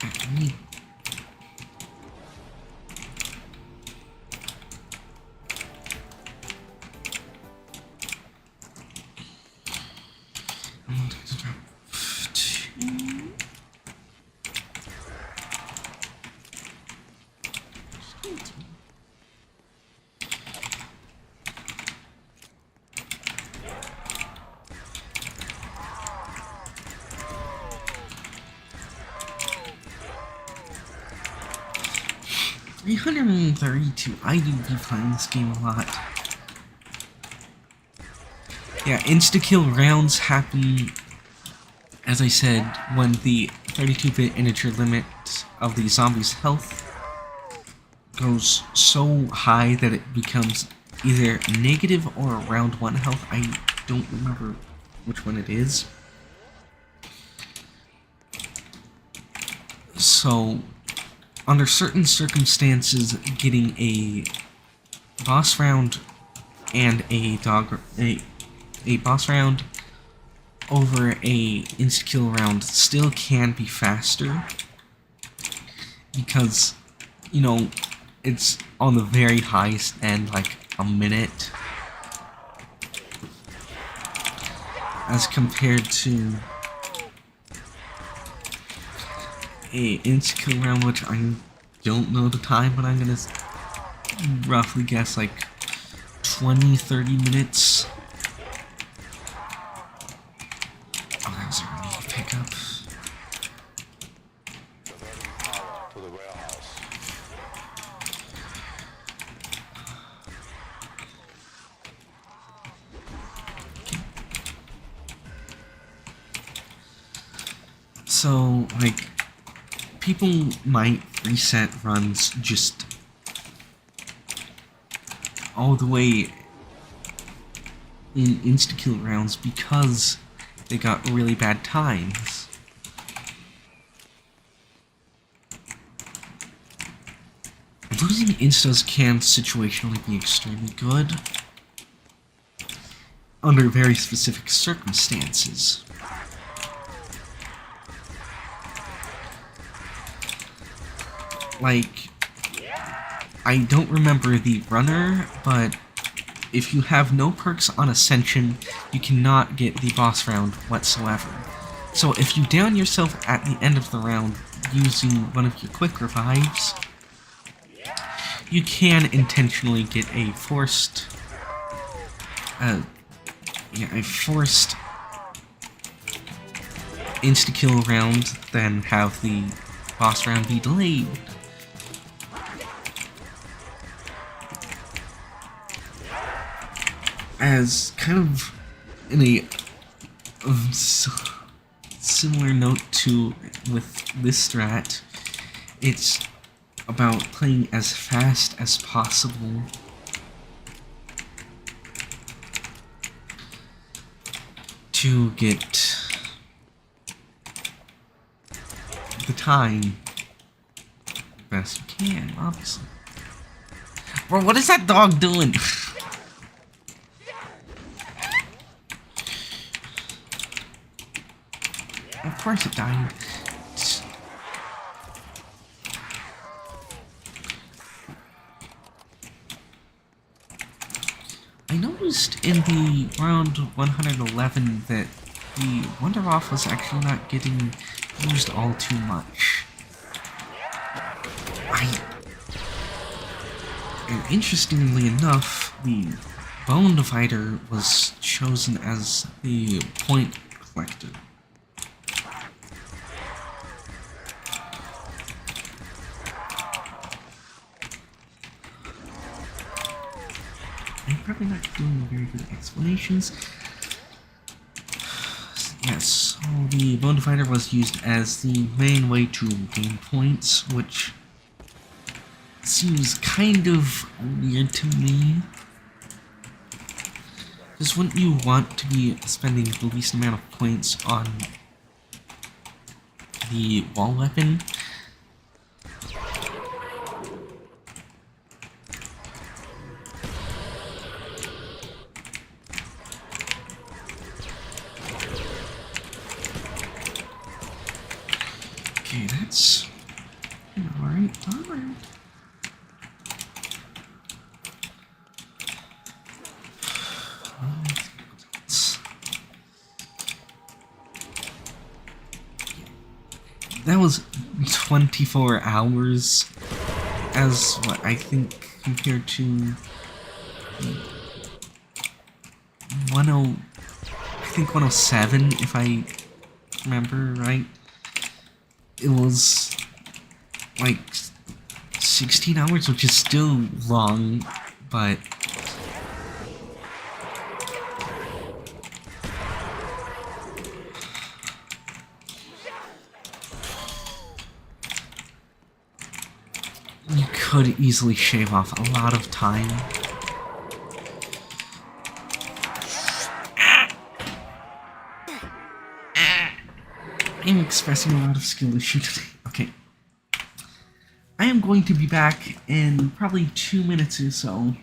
I need. I'm going to drop 2. 332. I do be playing this game a lot. Yeah, insta-kill rounds happen, as I said, when the 32-bit integer limit of the zombie's health goes so high that it becomes either negative or around 1 health. I don't remember which one it is. So, under certain circumstances, getting a boss round and a boss round over a insta-kill round still can be faster, because, you know, it's on the very highest end, like a minute, as compared to a insta-kill round, which I don't know the time, but I'm gonna roughly guess like 20-30 minutes. Oh, that was a really pickup. To the warehouse. So, like, people might reset runs just all the way in insta-kill rounds because they got really bad times. Losing instas can situationally be extremely good under very specific circumstances. Like, I don't remember the runner, but if you have no perks on Ascension, you cannot get the boss round whatsoever. So if you down yourself at the end of the round using one of your quick revives, you can intentionally get a forced insta-kill round, then have the boss round be delayed. As kind of in a similar note to with this strat, it's about playing as fast as possible to get the time best you can, obviously. Bro, what is that dog doing? Of course it died. I noticed in the round 111 that the Wonder Off was actually not getting used all too much. And interestingly enough, the Bone Divider was chosen as the point collector. I'm probably not doing very good explanations. Yes, so the Bone Divider was used as the main way to gain points, which seems kind of weird to me. Because wouldn't you want to be spending the least amount of points on the wall weapon? Okay, that's alright. That was 24 hours as what I think compared to 10, I think 107 if I remember right. It was like 16 hours, which is still long, but you could easily shave off a lot of time. I'm expressing a lot of skill issue today. Okay. I am going to be back in probably 2 minutes or so.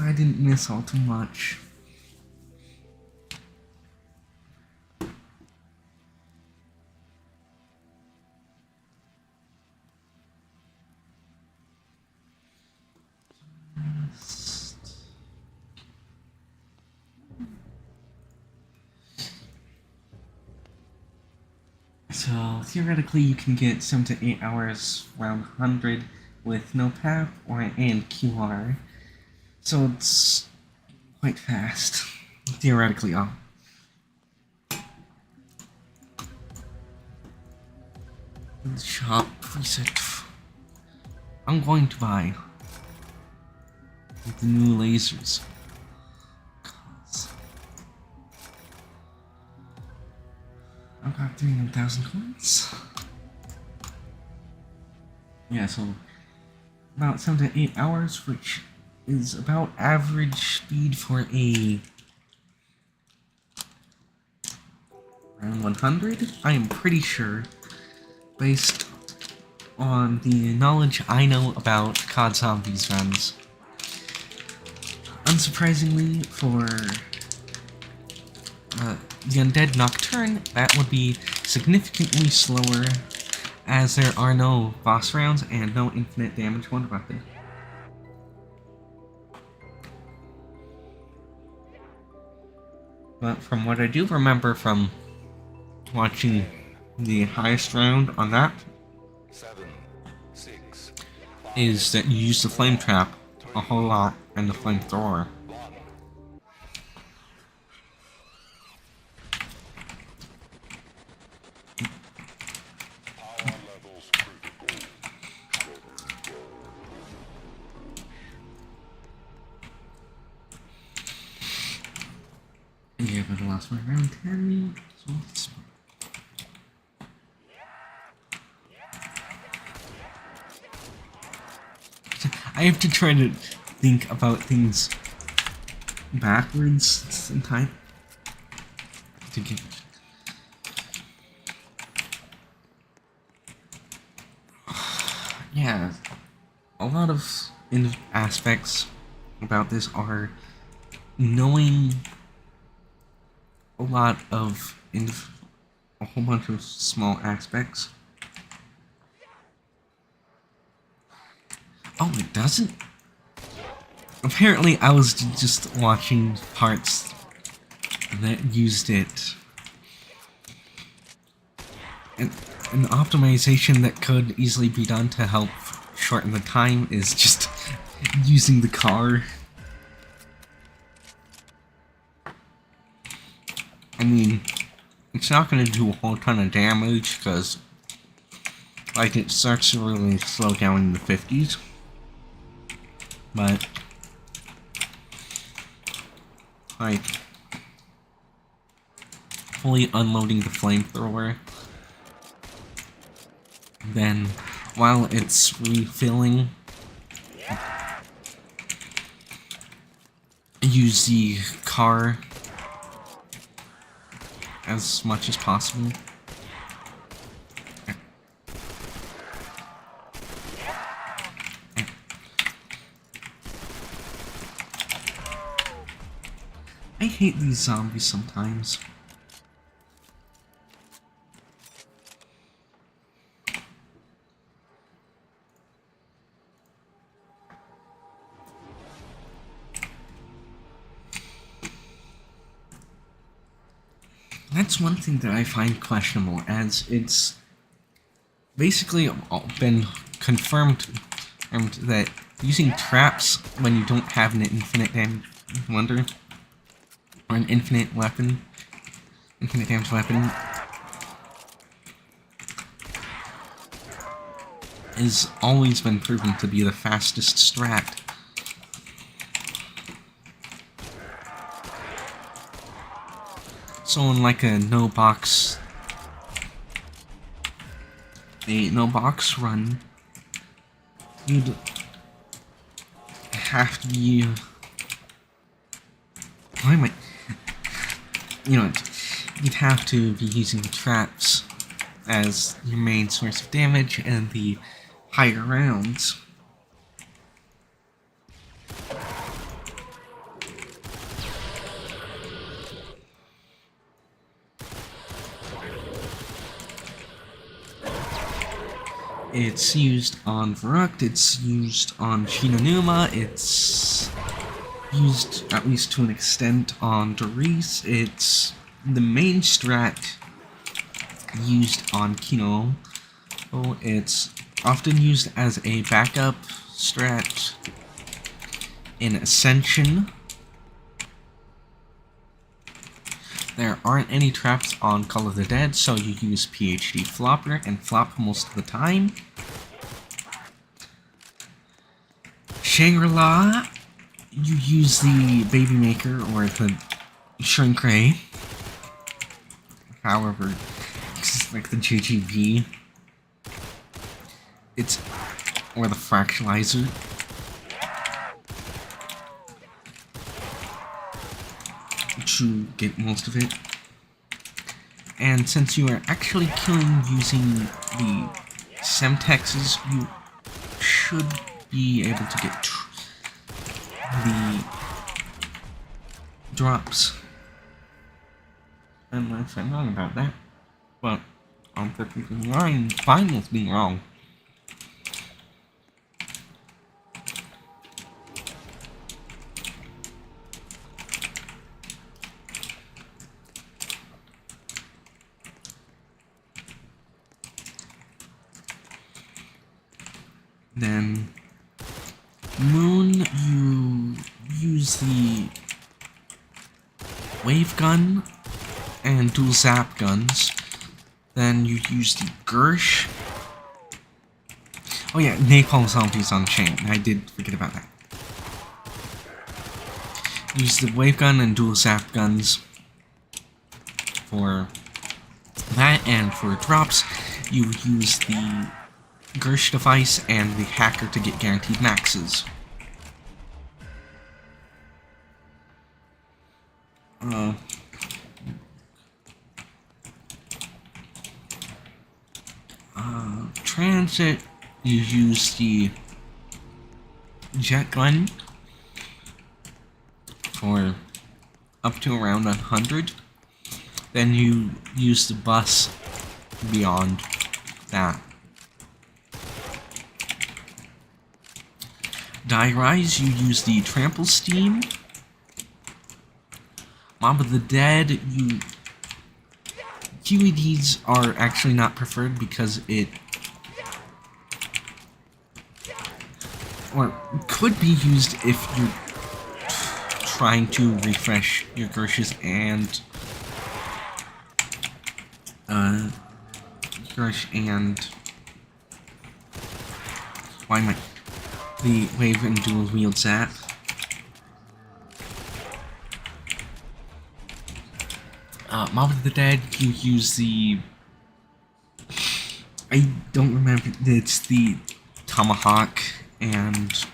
I didn't miss all too much. So theoretically, you can get 7 to 8 hours around 100 with no PAP and QR. So it's quite fast, theoretically. Shop reset. I'm going to buy the new lasers. I've got 300,000 coins. Yeah, so about 7 to 8 hours, which is about average speed for a around 100. I am pretty sure, based on the knowledge I know about COD Zombies runs. Unsurprisingly, for the Undead Nocturne, that would be significantly slower, as there are no boss rounds and no infinite damage one weapon. But from what I do remember from watching the highest round on that, 7, 6, is that you use the flame trap a whole lot and the flamethrower. power levels critical. Yeah, but the last one around 10, so let's... I have to try to think about things backwards in time to get... Yeah, a lot of aspects about this are knowing a lot of a whole bunch of small aspects. Oh, it doesn't? Apparently, I was just watching parts that used it. And an optimization that could easily be done to help shorten the time is just using the car. I mean, it's not going to do a whole ton of damage, because, like, it starts to really slow down in the 50s. But, like, fully unloading the flamethrower, then, while it's refilling, use the car as much as possible. I hate these zombies sometimes. That's one thing that I find questionable, as it's basically been confirmed that using traps when you don't have an infinite damage wonder, or an infinite damage weapon, has always been proven to be the fastest strat. So in like a no box run, you'd have to be, you'd have to be using the traps as your main source of damage and the higher rounds. It's used on Verruct, it's used on Shinonuma, it's used, at least to an extent, on Riese. It's the main strat used on Kino. Oh, it's often used as a backup strat in Ascension. There aren't any traps on Call of the Dead, so you use PhD Flopper and flop most of the time. Shangri-La, you use the Baby Maker or the Shrink Ray. However, it's like the GGB. Or the Fractalizer. To get most of it. And since you are actually killing using the Semtexes, you should be able to get the drops. Unless I'm wrong about that. But I'm perfectly fine with being wrong. Then, Moon, you use the wave gun and dual zap guns. Then you use the Gersh. Oh yeah, Napalm Zombies on chain. I did forget about that. Use the wave gun and dual zap guns for that, and for drops, you use the Gersh device and the hacker to get guaranteed maxes. Transit, you use the jet gun for up to around 100. Then you use the bus beyond that. Die Rise, you use the Trample Steam. Mob of the Dead, QEDs are actually not preferred because it could be used if you're trying to refresh your Gershes and the wave and dual wield zap. Mob of the Dead, you use the... I don't remember, it's the Tomahawk and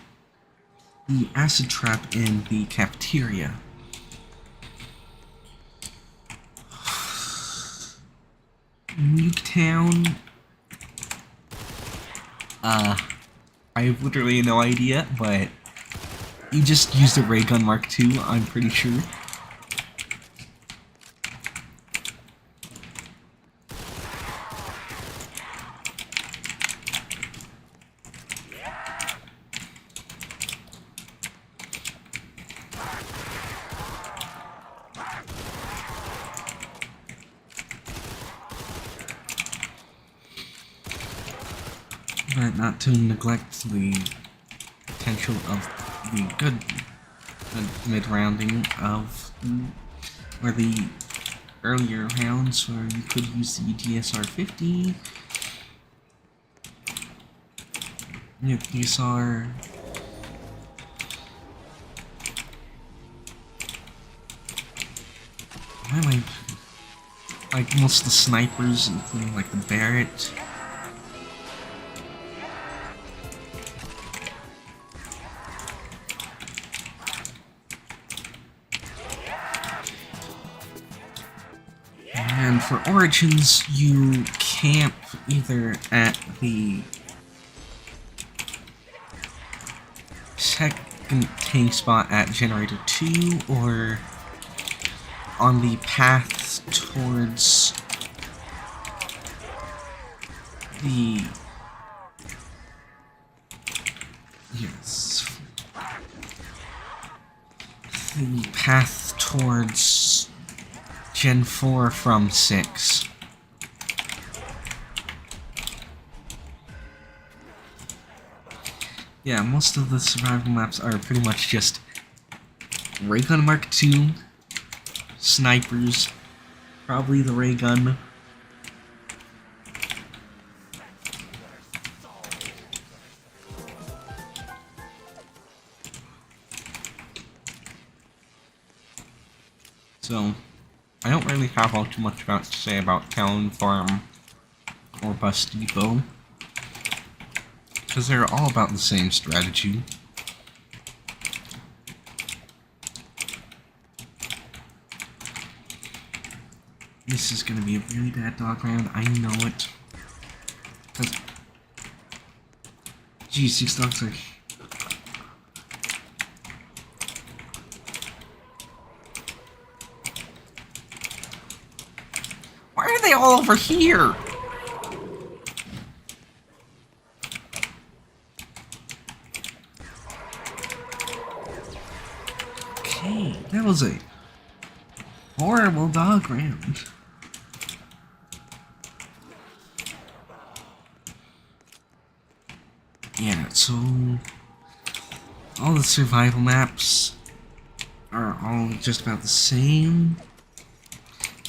the Acid Trap in the Cafeteria. Nuketown... I have literally no idea, but you just used a Ray Gun Mark II, I'm pretty sure. But not to neglect the potential of the good mid-rounding of or the earlier rounds where you could use the DSR-50, DSR, like most of the snipers, including like the Barrett. And for Origins, you camp either at the second tank spot at Generator 2, or on the path towards the the path towards Gen 4 from 6. Yeah, most of the survival maps are pretty much just Ray Gun Mark II, snipers, probably the ray gun. So, I don't really have all too much about to say about Town Farm or Bus Depot, because they're all about the same strategy. This is gonna be a really bad dog round, I know it. Jeez, these dogs are... Why are they all over here? Okay, that was a horrible dog round. Yeah, so all the survival maps are all just about the same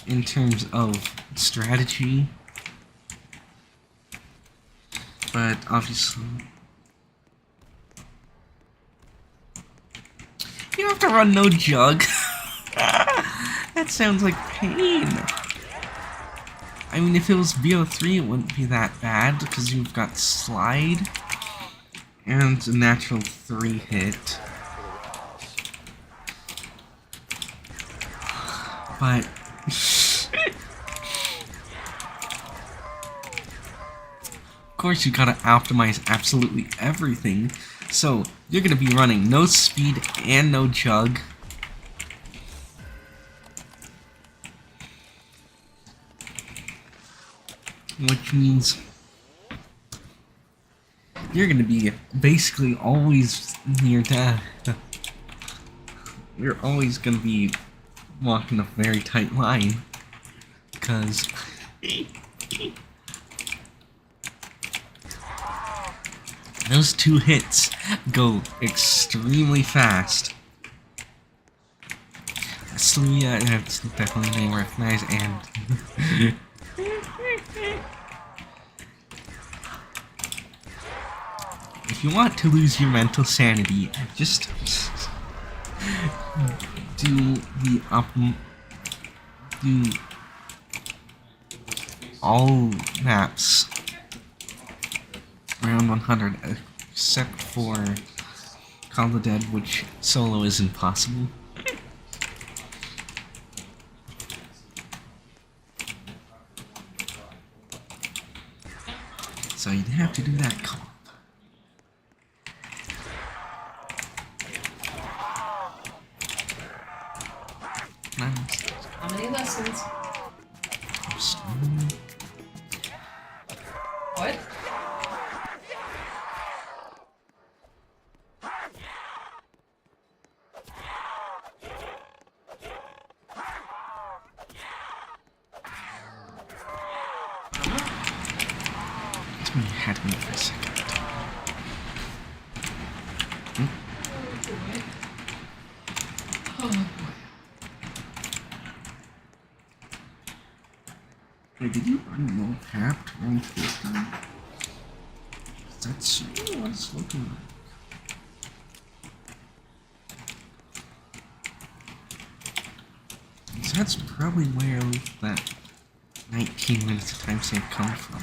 in terms of strategy, but obviously you don't have to run no jug. That sounds like pain. I mean, if it was BO3 it wouldn't be that bad because you've got slide and a natural 3 hit, but of course you gotta optimize absolutely everything, so you're gonna be running no speed and no jug. Which means you're gonna be basically always near death. You're always gonna be walking a very tight line, because those 2 hits go extremely fast. So yeah, that's definitely a name I recognize, and if you want to lose your mental sanity, just do all maps around 100 except for Call of the Dead, which solo is impossible. So you'd have to do that comp. How many lessons? What? That's when you had me for a second. Oh boy. Wait, did you run no cap to run 50? That's what it's looking like. So that's probably where that 19 minutes of time save come from.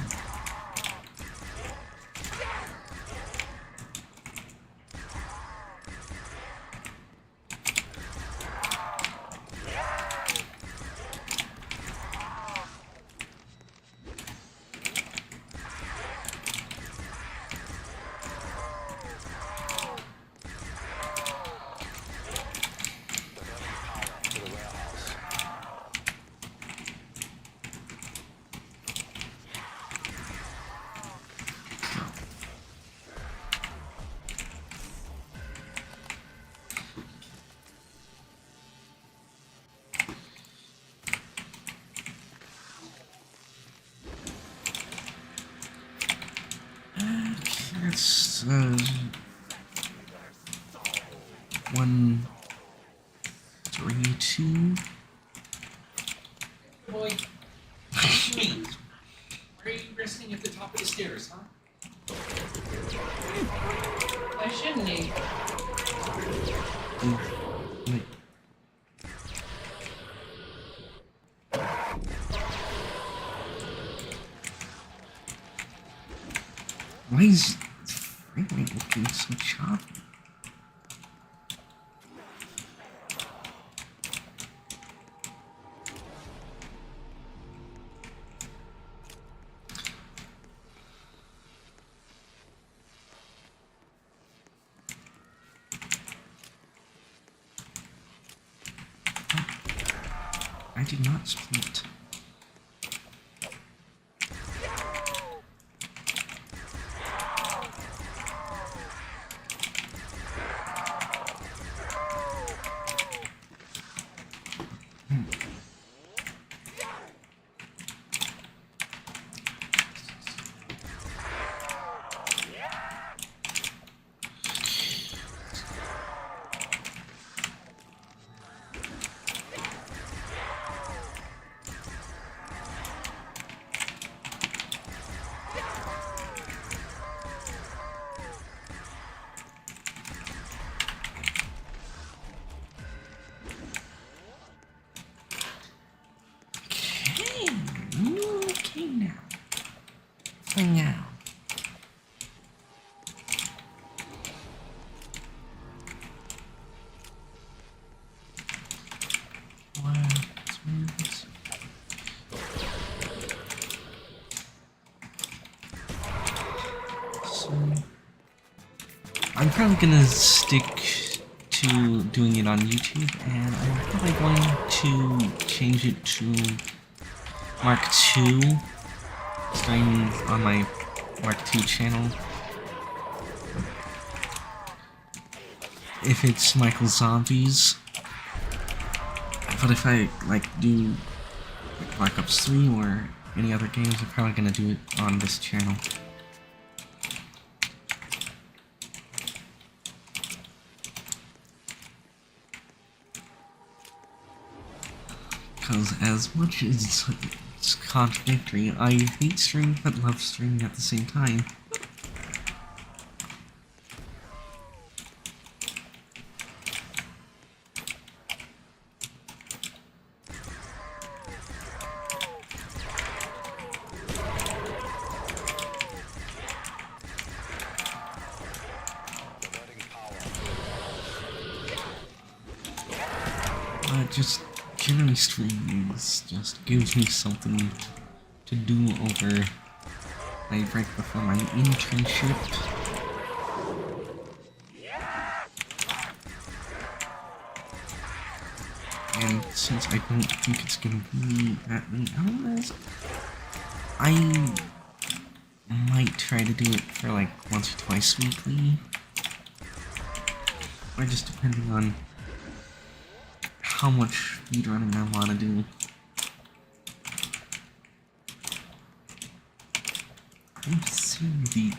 That's 1, 3, 2. Boy, why are you resting at the top of the stairs, huh? Why shouldn't he? Wait. Why is the frame rate looking so choppy? I did not split. Okay now. Hang out. Wow, let's move this. So, I'm probably gonna stick to doing it on YouTube, and I'm probably going to change it to Mark II, starting on my Mark II channel. If it's Micheal Zombies, but if I do Black Ops 3 or any other games, I'm probably gonna do it on this channel. Because as much as it's contradictory, I hate streaming but love streaming at the same time. Just generally streaming just gives me something to do over my break before my internship. And since I don't think it's gonna be that many hours, I might try to do it for like once or twice weekly. Or just depending on how much speedrunning I want to do. I see the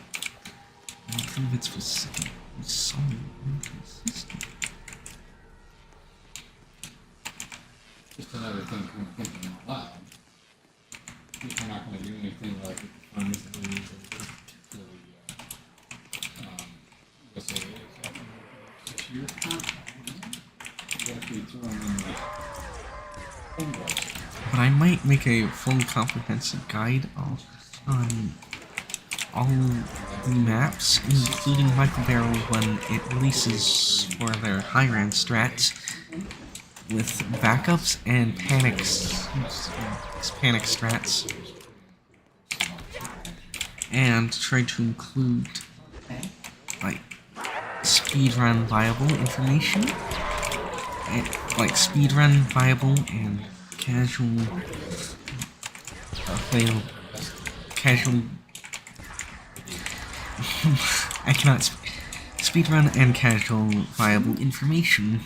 improvements for second is so inconsistent. Just another thing I'm thinking out loud. If we're not going to do anything like funds that we usually do, let's say, 6 years contract. But I might make a full comprehensive guide on all the maps, including Michael Barrow when it releases for their high rank strats, with backups and panic strats, and try to include like speedrun viable information. Like speedrun viable and casual casual I cannot speedrun and casual viable information.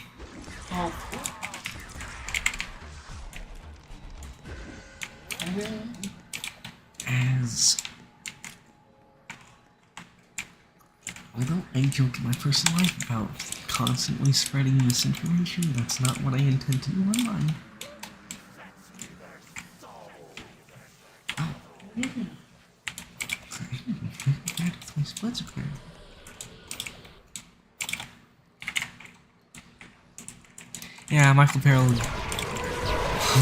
Although I joke in my personal life about constantly spreading misinformation, that's not what I intend to do online. Oh. Sorry. Bad with my splits apparently. Yeah, Michael Barrel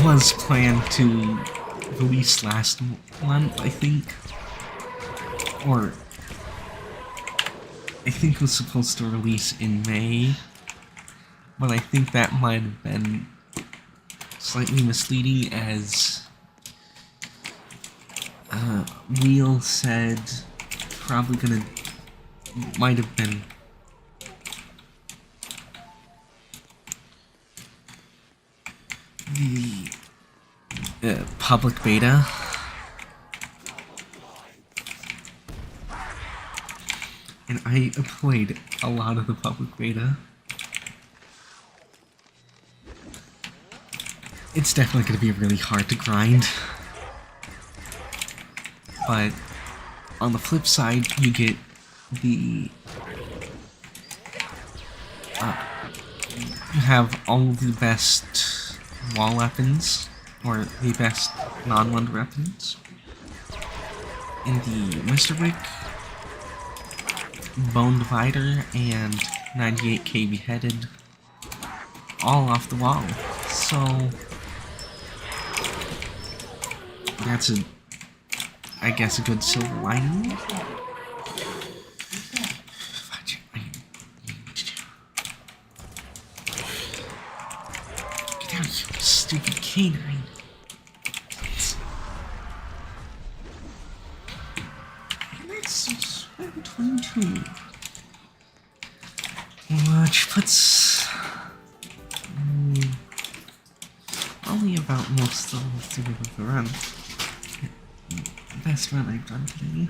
was planned to release last month, I think. Or I think it was supposed to release in May, but I think that might have been slightly misleading as Wheel said probably might have been the public beta. And I played a lot of the public beta. It's definitely going to be really hard to grind. But on the flip side, you get the... you have all the best wall weapons, or the best non-wand weapons. In the Mr. Wick, Bone Divider, and 98k Beheaded, all off the wall. So that's I guess a good silver lining. Get out of here, you stupid canine. And that's 22. Which puts only about most of the run. The best run I've done today.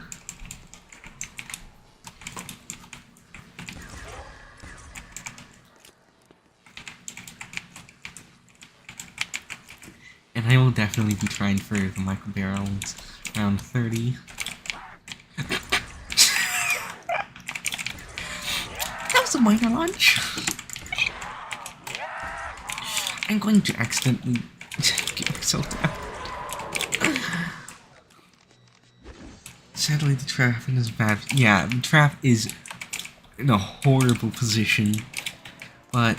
And I will definitely be trying for the Michael Barrels around 30. That was a minor lunch. I'm going to accidentally get myself down. Sadly, the trap is bad. Yeah, the trap is in a horrible position, but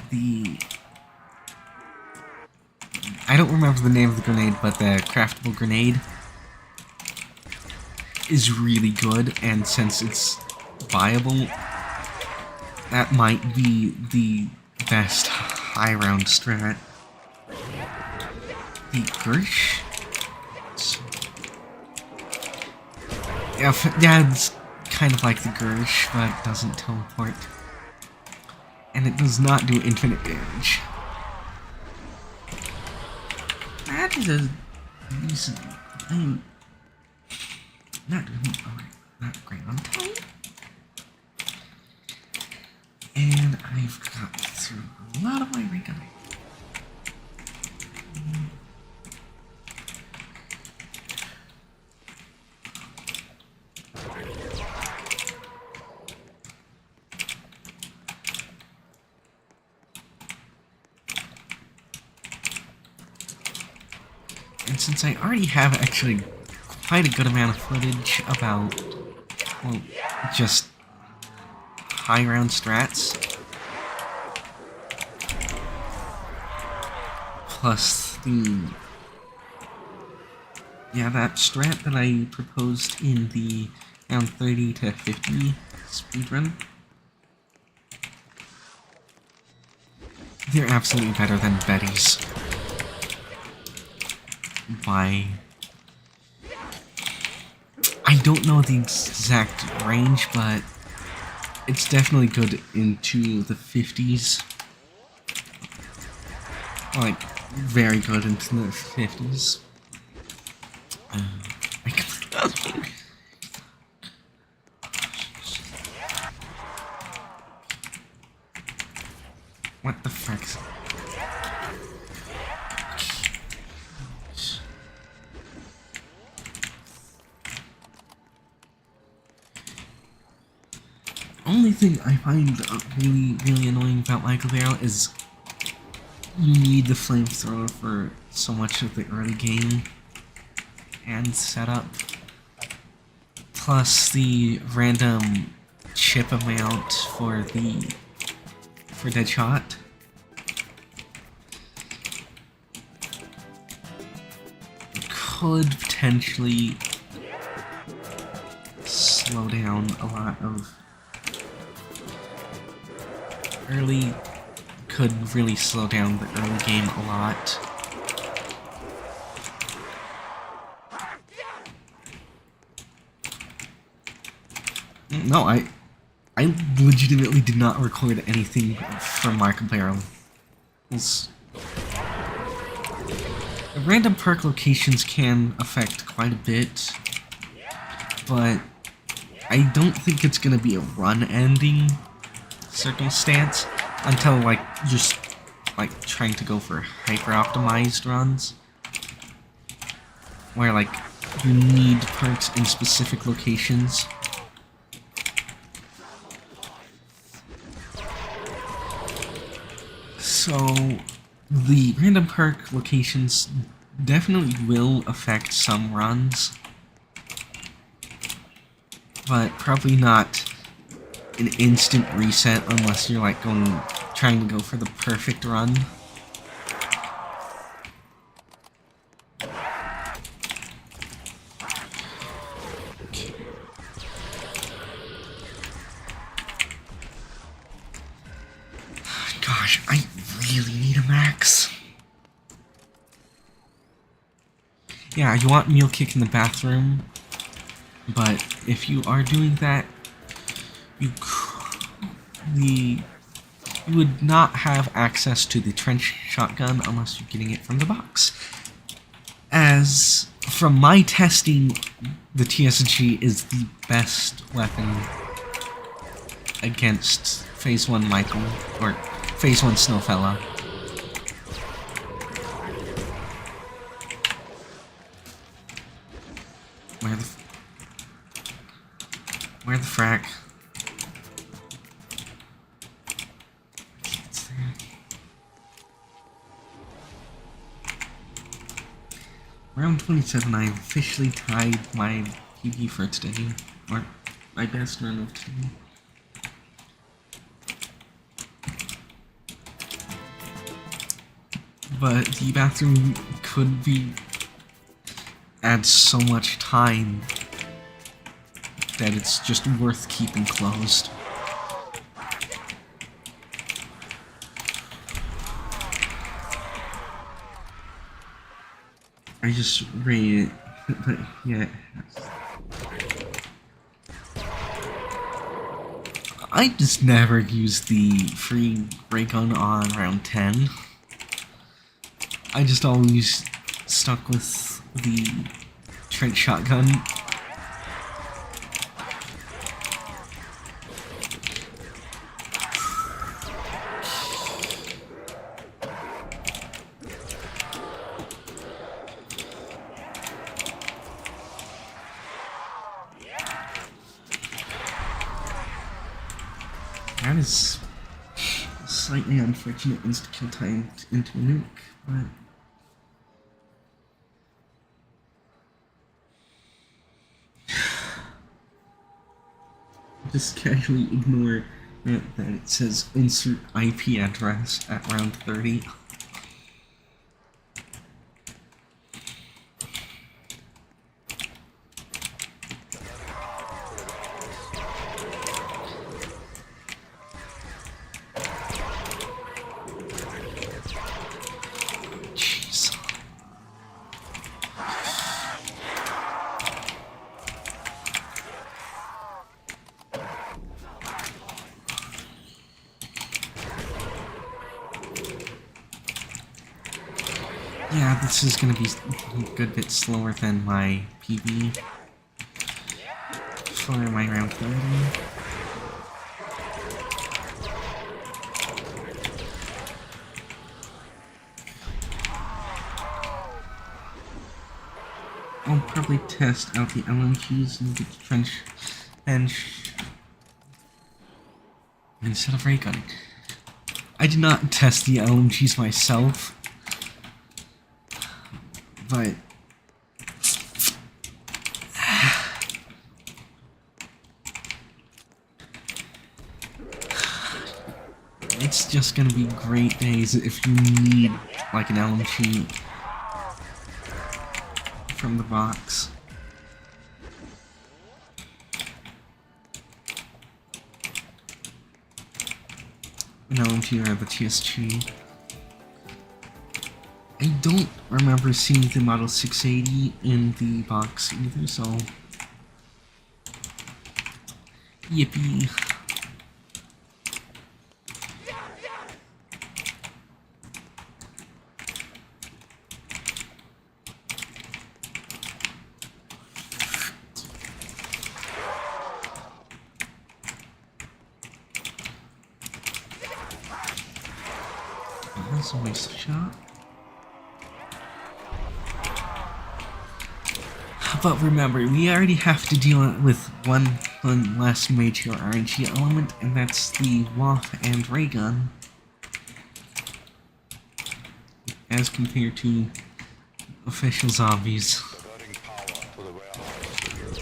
I don't remember the name of the grenade, but the craftable grenade is really good, and since it's viable, that might be the best high round strat. The Gersh? Yeah, it's kind of like the Gersh, but it doesn't teleport. And it does not do infinite damage. That is a decent... I'm not doing not great on time. And I've got through a lot of my recon. And since I already have actually quite a good amount of footage about, well, just high round strats, plus that strat that I proposed in the round 30 to 50 speedrun, they're absolutely better than Betty's. By... I don't know the exact range, but it's definitely good into the 50s. Like, very good into the 50s. What the fuck? only thing I find really, really annoying about Michael Barrel is you need the flamethrower for so much of the early game and setup. Plus the random chip amount for Deadshot. Could potentially slow down a lot of early, could really slow down the early game a lot. No, I legitimately did not record anything from Michael Barrel. Random perk locations can affect quite a bit, but I don't think it's gonna be a run-ending circumstance until, like, just, like, trying to go for hyper-optimized runs, where, like, you need perks in specific locations. So, the random perk locations definitely will affect some runs, but probably not an instant reset unless you're like trying to go for the perfect run. Gosh, I really need a max. Yeah, you want meal kick in the bathroom, but if you are doing that, you would not have access to the trench shotgun unless you're getting it from the box. As from my testing, the TSG is the best weapon against Phase 1 Michael, or Phase 1 Snowfella. Where the frack? It's there. Round 27, I officially tied my PB for today, or my best run of today. But the bathroom could add so much time that it's just worth keeping closed. I just read it, but yeah. I just never used the free ray gun on round 10. I just always stuck with the trench shotgun. That is slightly unfortunate insta-kill time into a nuke, but just casually ignore that it says insert IP address at round 30. Jeez. Yeah, this is gonna be a good bit slower than my PB for my round 30. I'll probably test out the LMGs and get the trench bench instead of ray gunning. I did not test the LMGs myself, but it's just gonna be great days if you need like an LMG from the box. An LMG or the TSG. I don't remember seeing the Model 680 in the box either, so yippee. That's a waste shot. But remember, we already have to deal with one less major RNG element, and that's the WAF and ray gun. As compared to official zombies. Diverting power to the warehouse.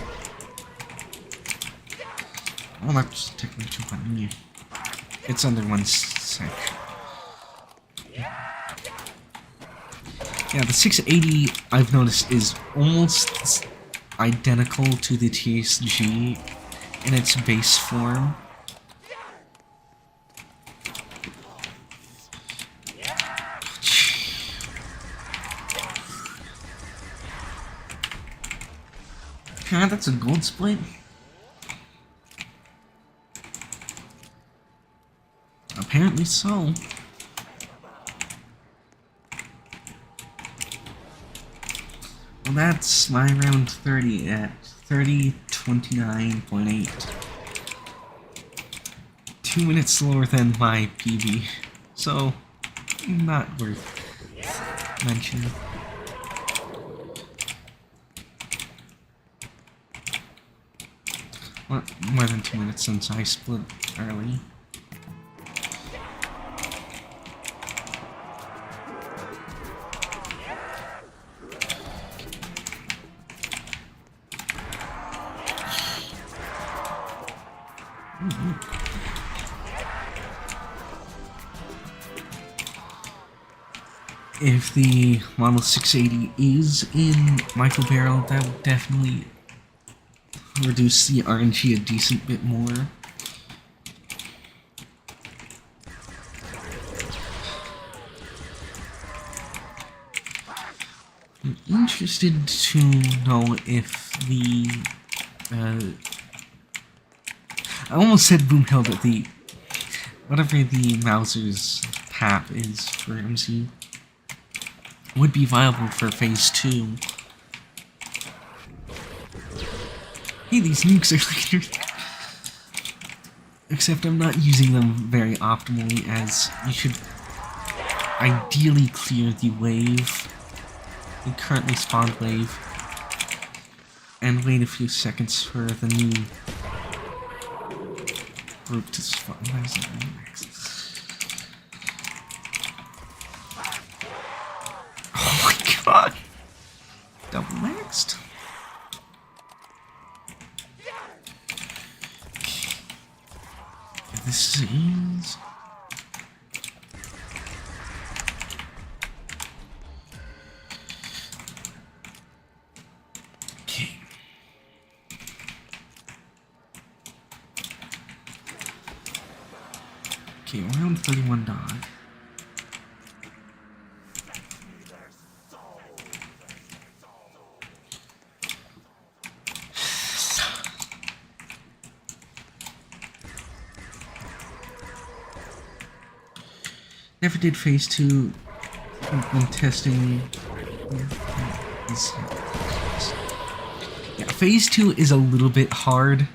Well, that's technically one. Yeah. It's under one section. Yeah, the 680 I've noticed is almost identical to the TSG in its base form. God, that's a gold split? Apparently so. Well, that's my round 30 at 30:29.8. 2 minutes slower than my PB, so not worth mentioning. Well, more than 2 minutes since I split early. If the Model 680 is in Micheal barrel, that would definitely reduce the RNG a decent bit more. I'm interested to know if the I almost said Boomhill, but the whatever the Mauser's PAP is for MC would be viable for phase 2. Hey, these nukes are like... Except I'm not using them very optimally, as you should ideally clear the wave, the currently spawned wave, and wait a few seconds for the new group to spawn. Why is it next? Oh my god! Double maxed? This is... Okay. Okay, round 31 dog. Never did phase 2 when testing. Yeah, phase 2 is a little bit hard.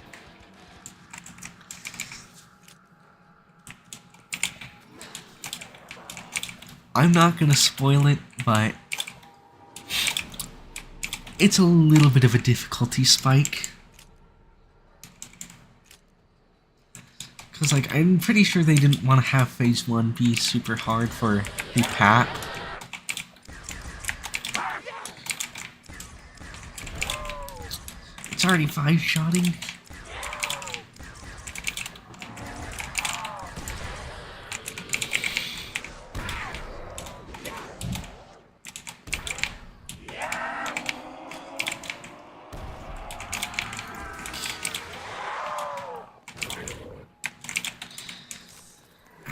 I'm not gonna spoil it, but it's a little bit of a difficulty spike. Because, like, I'm pretty sure they didn't want to have Phase 1 be super hard for the Pat. It's already 5-shotting.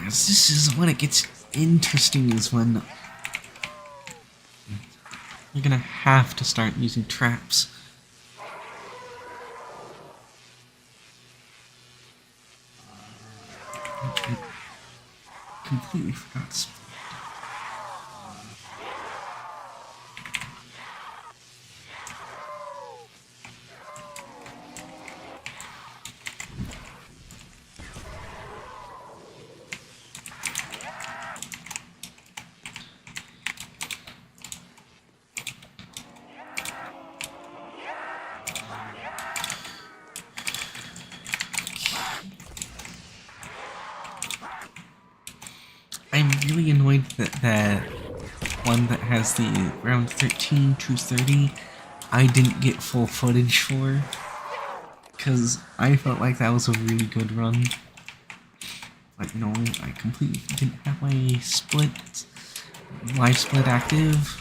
This is when it gets interesting, is when you're gonna have to start using traps. I completely forgot. I'm really annoyed that that one that has the round 13 to 30 I didn't get full footage for, because I felt like that was a really good run. But no, I completely didn't have my live split active.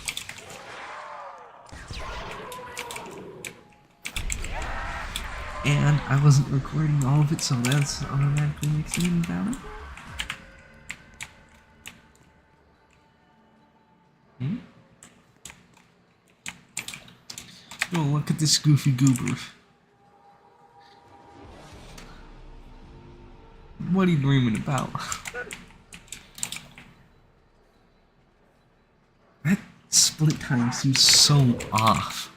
And I wasn't recording all of it, so that's automatically makes it invalid. Oh, look at this goofy goober. What are you dreaming about? That split time seems so off.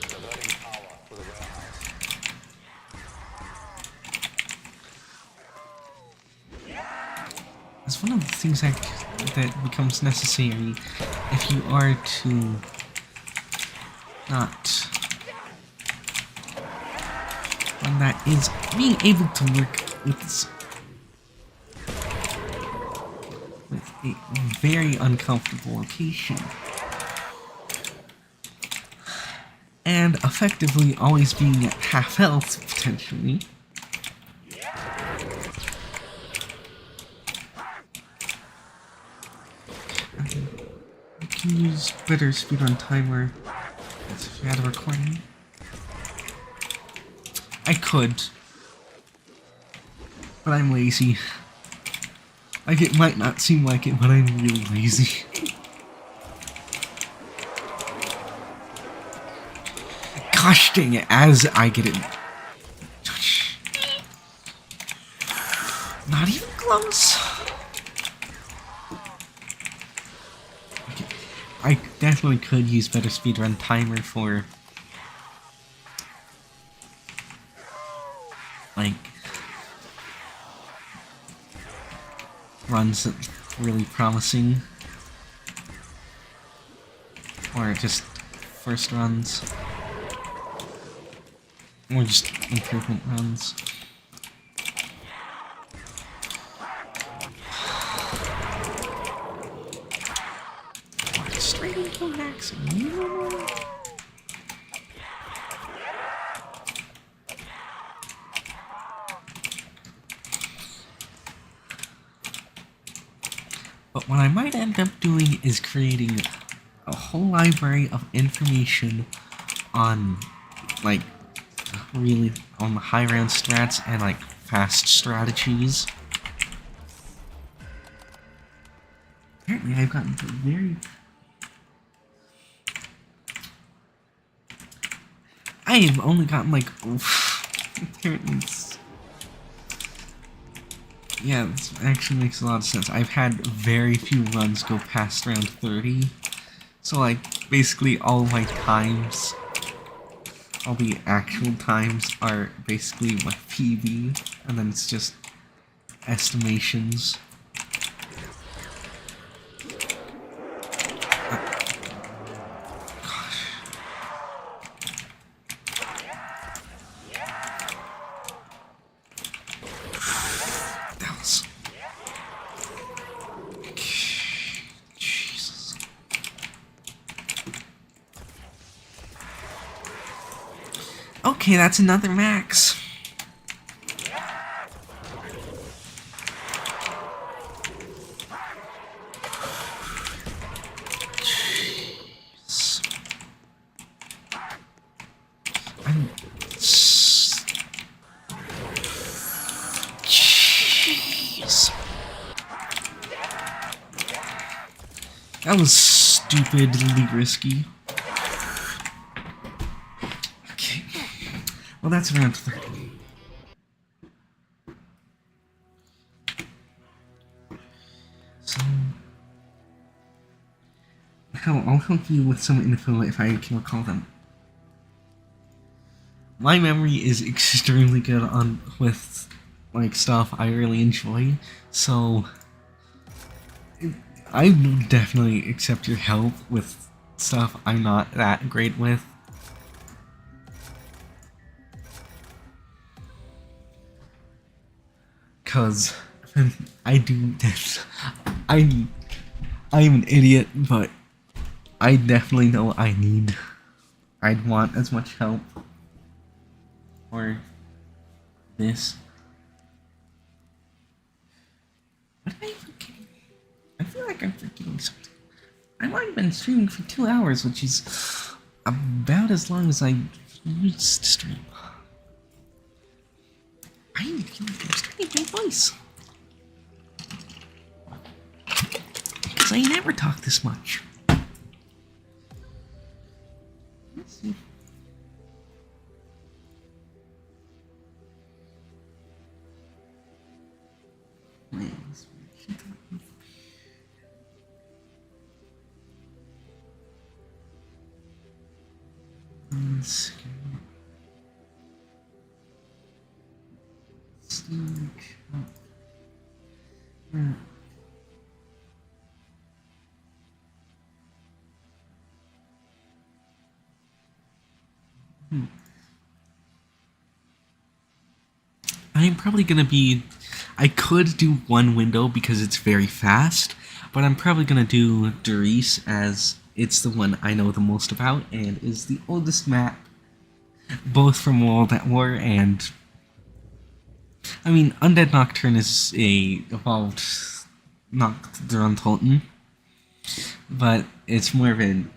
Diverting power to the warehouse. It's one of the things that becomes necessary if you are to not. And that is being able to work with a very uncomfortable location. And effectively always being at half health, potentially. You can use better speedrun timer if you had a recording. I could, but I'm lazy. Like, it might not seem like it, but I'm really lazy. Gosh dang it, as I get it. Not even close. Okay. I definitely could use better speedrun timer for, like, runs that are really promising, or just first runs, or just improvement runs. Straight into maximum. But what I might end up doing is creating a whole library of information on, like, really on the high round strats and, like, fast strategies. Apparently I've gotten to very... I have only gotten, like, apparently it's... Yeah, this actually makes a lot of sense. I've had very few runs go past round 30. So, like, basically all my times, all the actual times are basically my PB, and then it's just estimations. Okay, that's another max. Jeez. Jeez. That was stupidly risky. Okay. Well, that's around 30. So, hell, I'll help you with some info if I can recall them. My memory is extremely good on with like stuff I really enjoy, so I will definitely accept your help with stuff I'm not that great with. Cause I do I'm an idiot, but I definitely know I'd want as much help for this. What am I forgetting? I feel like I'm forgetting something. I've already been streaming for 2 hours, which is about as long as I used to stream. I'm starting my voice. Because I never talk this much. Let's see. I'm probably gonna be. I could do one window because it's very fast, but I'm probably gonna do Riese as it's the one I know the most about and is the oldest map, both from World at War and. I mean, Undead Nocturne is a evolved Nocturne, but it's more of an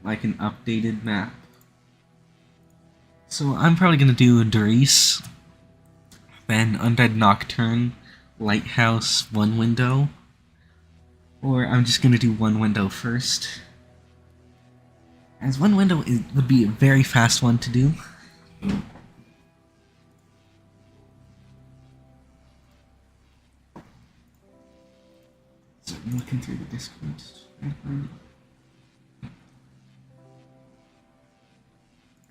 like an updated map. So I'm probably gonna do Riese, then Undead Nocturne, Lighthouse, one window, or I'm just gonna do one window first. As one window would be a very fast one to do. So I'm looking through the Discord.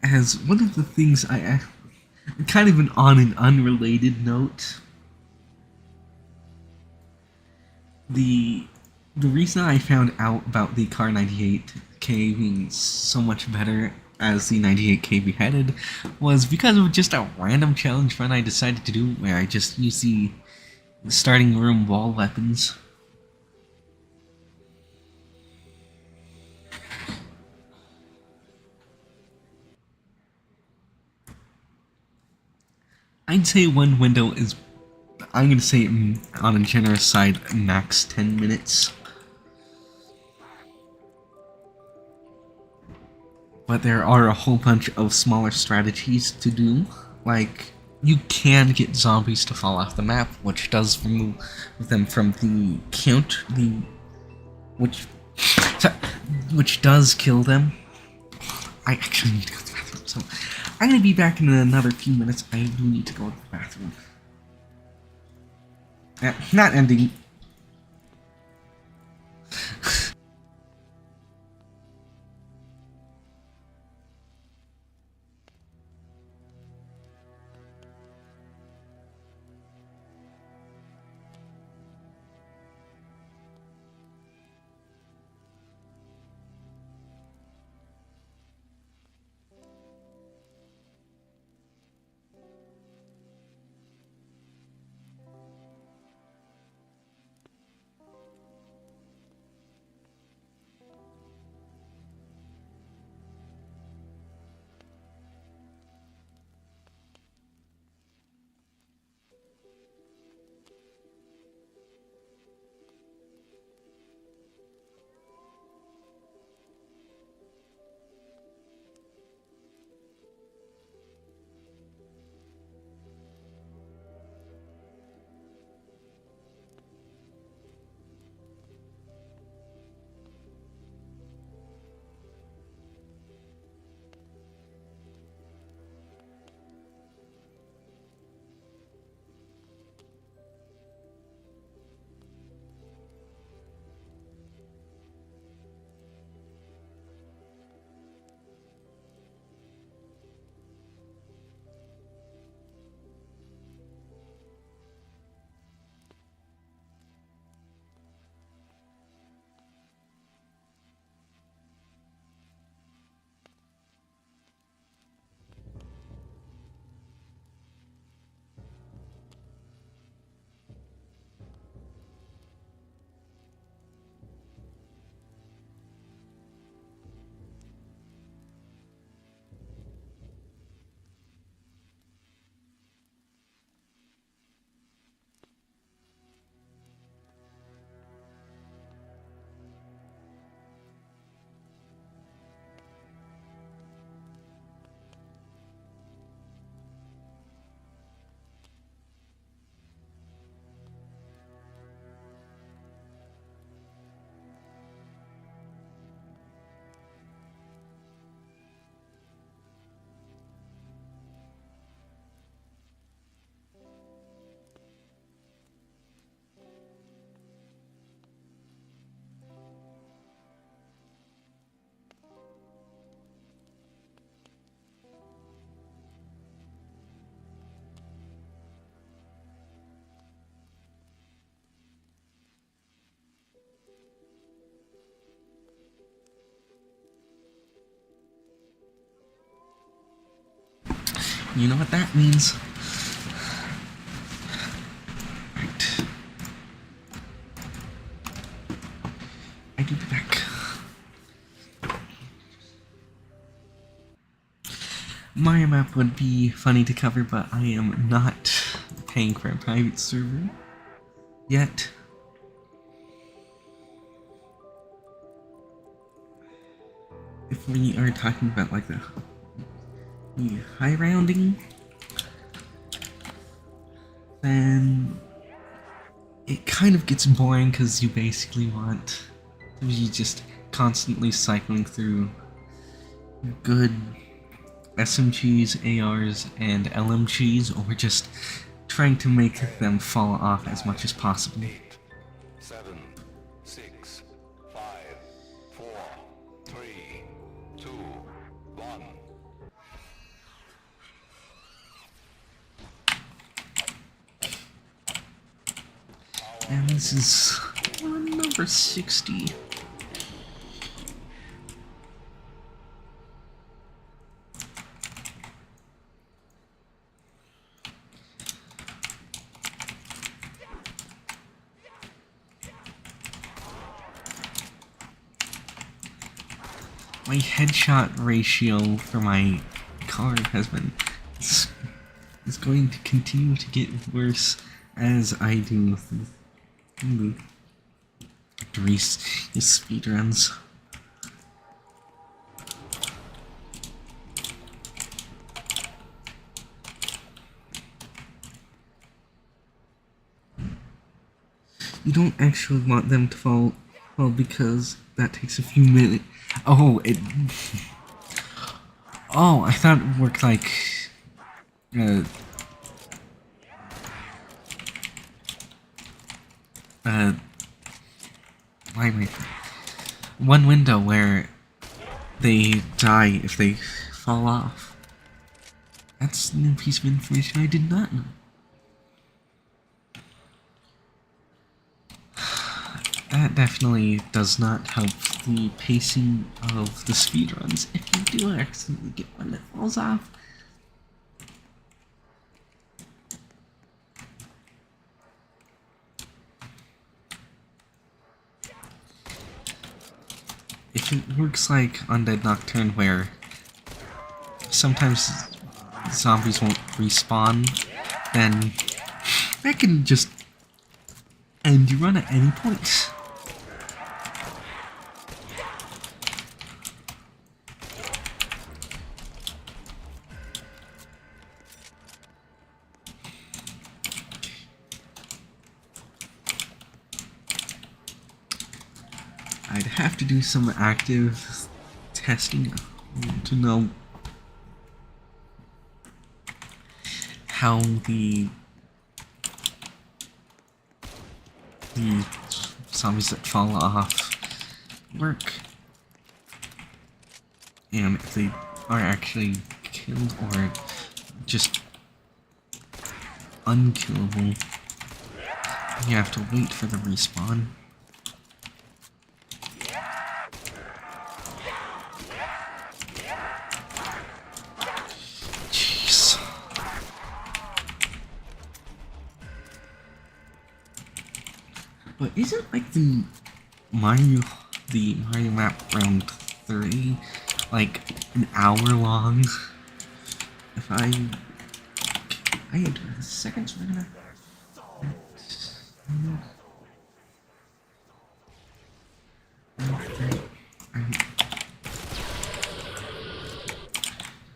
As one of the things kind of on an unrelated note, the reason I found out about the Car 98K being so much better as the 98K beheaded was because of just a random challenge run I decided to do where I just used the starting room wall weapons. I'd say one window is, I'm gonna say on a generous side, max 10 minutes. But there are a whole bunch of smaller strategies to do, like you can get zombies to fall off the map, which does remove them from the count, which does kill them. I actually need to go to the bathroom, so I'm gonna be back in another few minutes. I do need to go to the bathroom. Not ending. You know what that means. Right. I do be back. Mario map would be funny to cover, but I am not paying for a private server yet. If we are talking about like the high rounding, then it kind of gets boring because you basically want to be just constantly cycling through good SMGs, ARs, and LMGs, or just trying to make them fall off as much as possible. 7, 6, 5, 4, 3, 2, 1. And this is number 60. My headshot ratio for my card has been is going to continue to get worse as I do the Riese speedruns. You don't actually want them to fall because that takes a few minutes. Oh, oh, I thought it worked like why am I one window where they die if they fall off. That's a new piece of information I did not know. That definitely does not help the pacing of the speedruns if you do accidentally get one that falls off. If it works like Undead Nocturne, where sometimes zombies won't respawn, then that can just end your run at any point. I'd have to do some active testing to know how the zombies that fall off work, and if they are actually killed or just unkillable. You have to wait for the respawn. But isn't like the Mario map round 30 like an hour long? If I had seconds, we're gonna.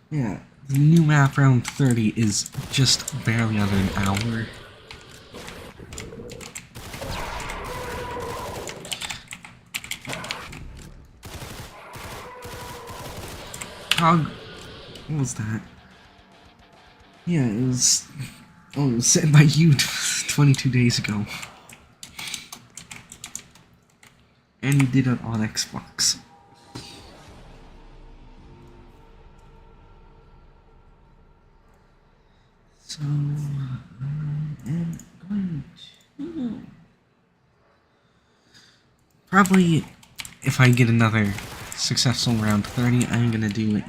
Yeah, the new map round 30 is just barely under an hour. What was that? Yeah, it was. Oh, it was sent by you 22 days ago. And you did it on Xbox. So, I am going to. Probably, if I get another successful round 30, I'm gonna do a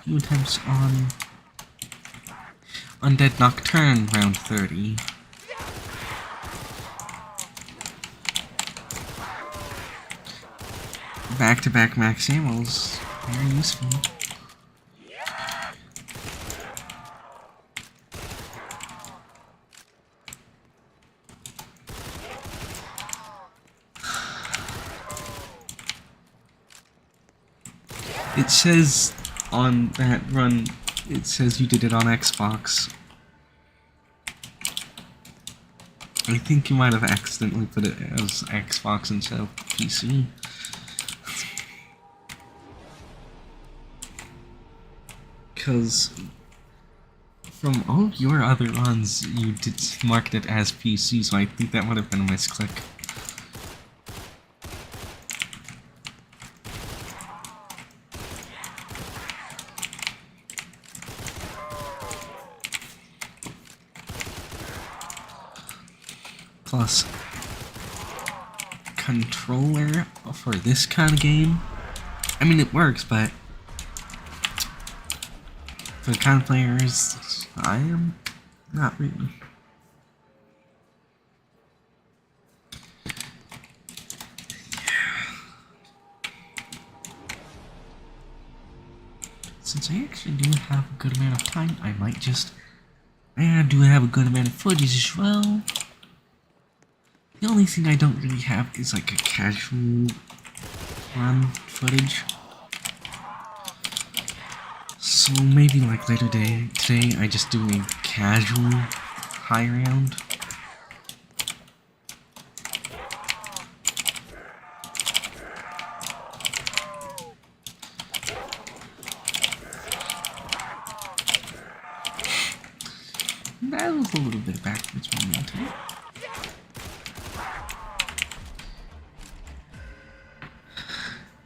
few attempts on Undead Nocturne, round 30. Back-to-back max ammos, very useful. It says on that run, it says you did it on Xbox. I think you might have accidentally put it as Xbox instead of PC. Because from all of your other runs, you did mark it as PC, so I think that would have been a misclick. Plus, controller for this kind of game, I mean it works, but for the kind of players I am, not really. Since I actually do have a good amount of time, I might just... I do have a good amount of footage as well. The only thing I don't really have is like a casual run footage. So maybe like later today I just do a casual high round. That was a little bit backwards momentum.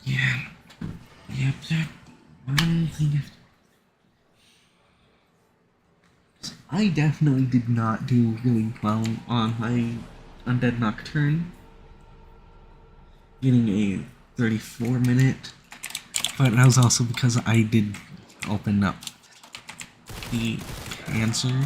Yeah. Yep, that one thing. I definitely did not do really well on my Undead Nocturne. Getting a 34-minute, but that was also because I did open up the answer.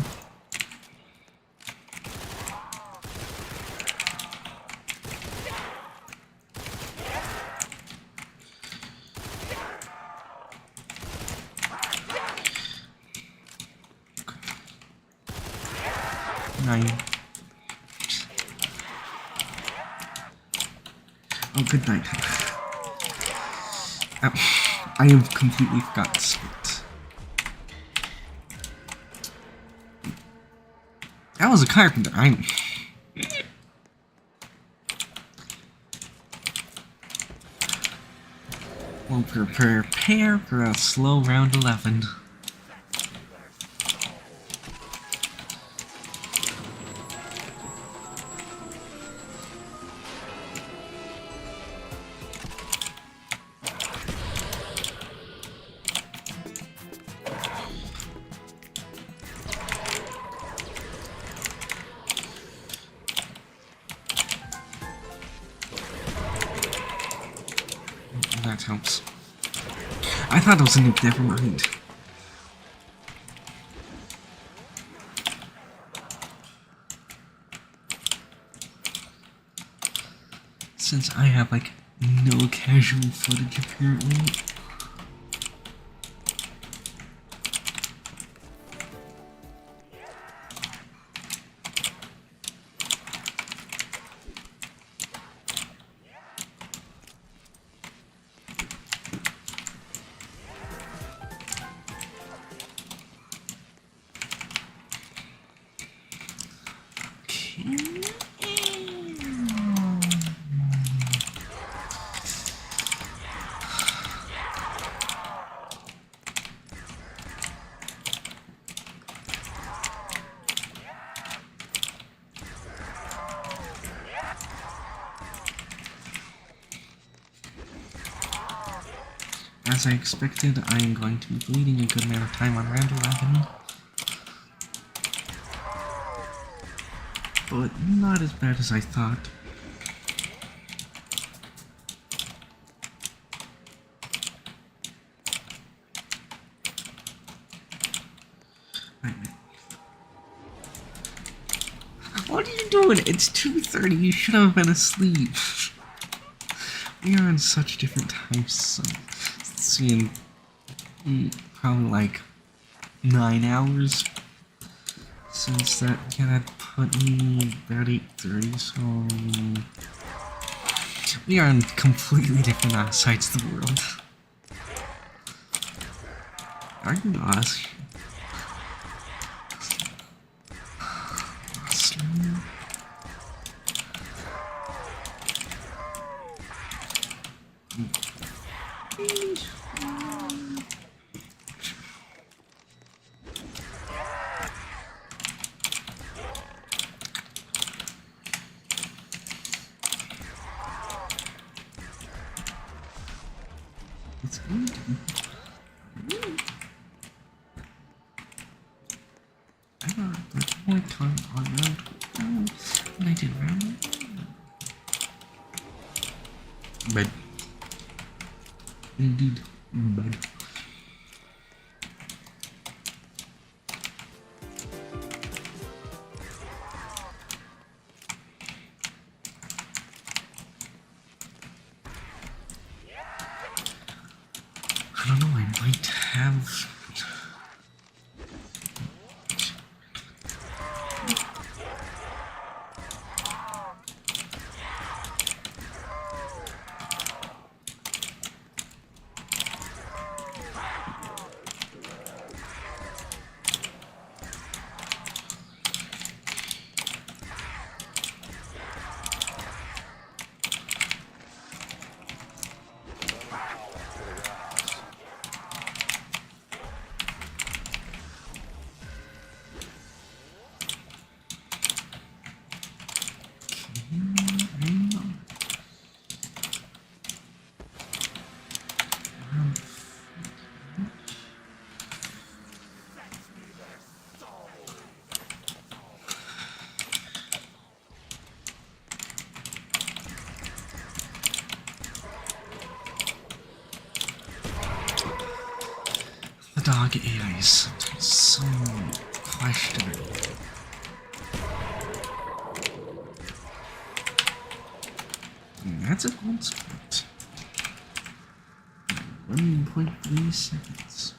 Oh, good night. I have completely forgot the script. That was a carpenter. We'll prepare for a slow round 11. That helps. I thought it was a nuke, never mind. Since I have like no casual footage apparently. As I expected, I am going to be bleeding a good amount of time on round 11. But not as bad as I thought. What are you doing? It's 2:30. You should have been asleep. We are in such different times. So, seeing probably like 9 hours since that. Yeah, that put me about 8:30. So we are on completely different sides of the world. Are you Aussie? It's good. I got more time on round 12 than I did round 1. But indeed, bad. I don't know, I might have... The dog AI is sometimes so questionable. And that's a gold spot. 1.3 seconds.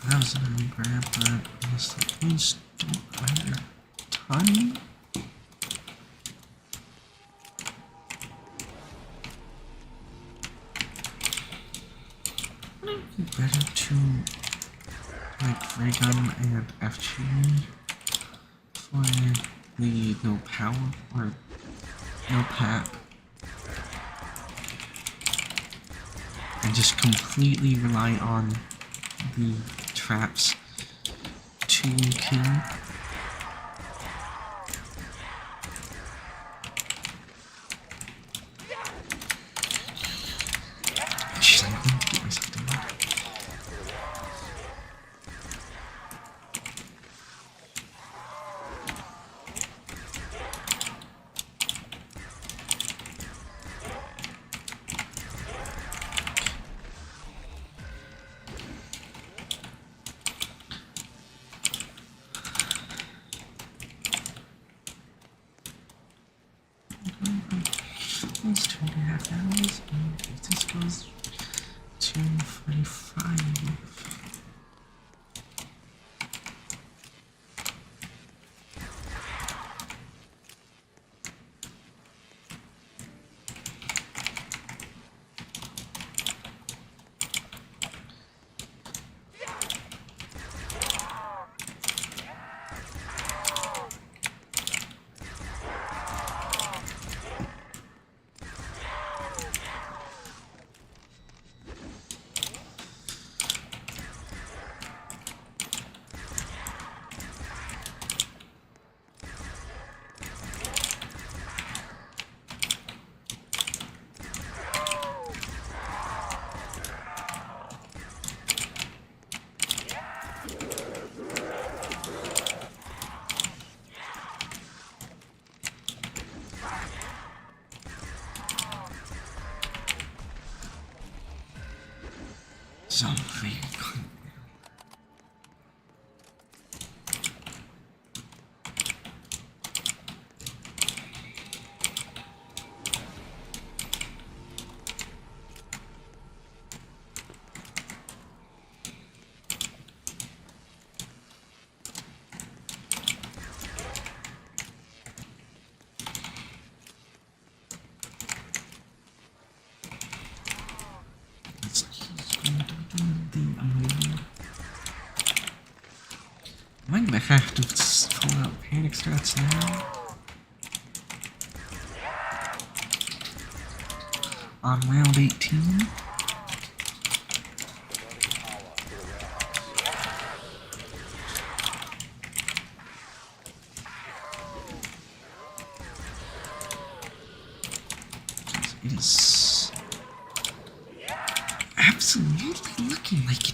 That was an early grab, but unless that means don't either time. I think it'd be better to like ray gun and FG for the no power or no pap. And just completely rely on the traps to kill. Jeez, I'm going to get myself down. It's 2.5 hours, and if this goes to 45. Zombie. Am I gonna have to pull out panic strats now? On round 18? It is absolutely looking like it.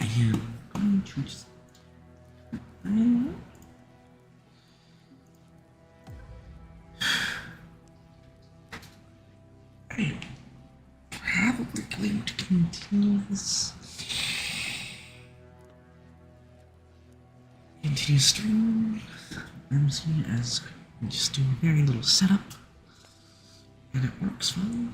I am going to just. I am probably going to continue this. Continue stream. MC as we just do very little setup. And it works fine.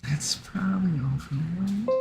That's probably all for now.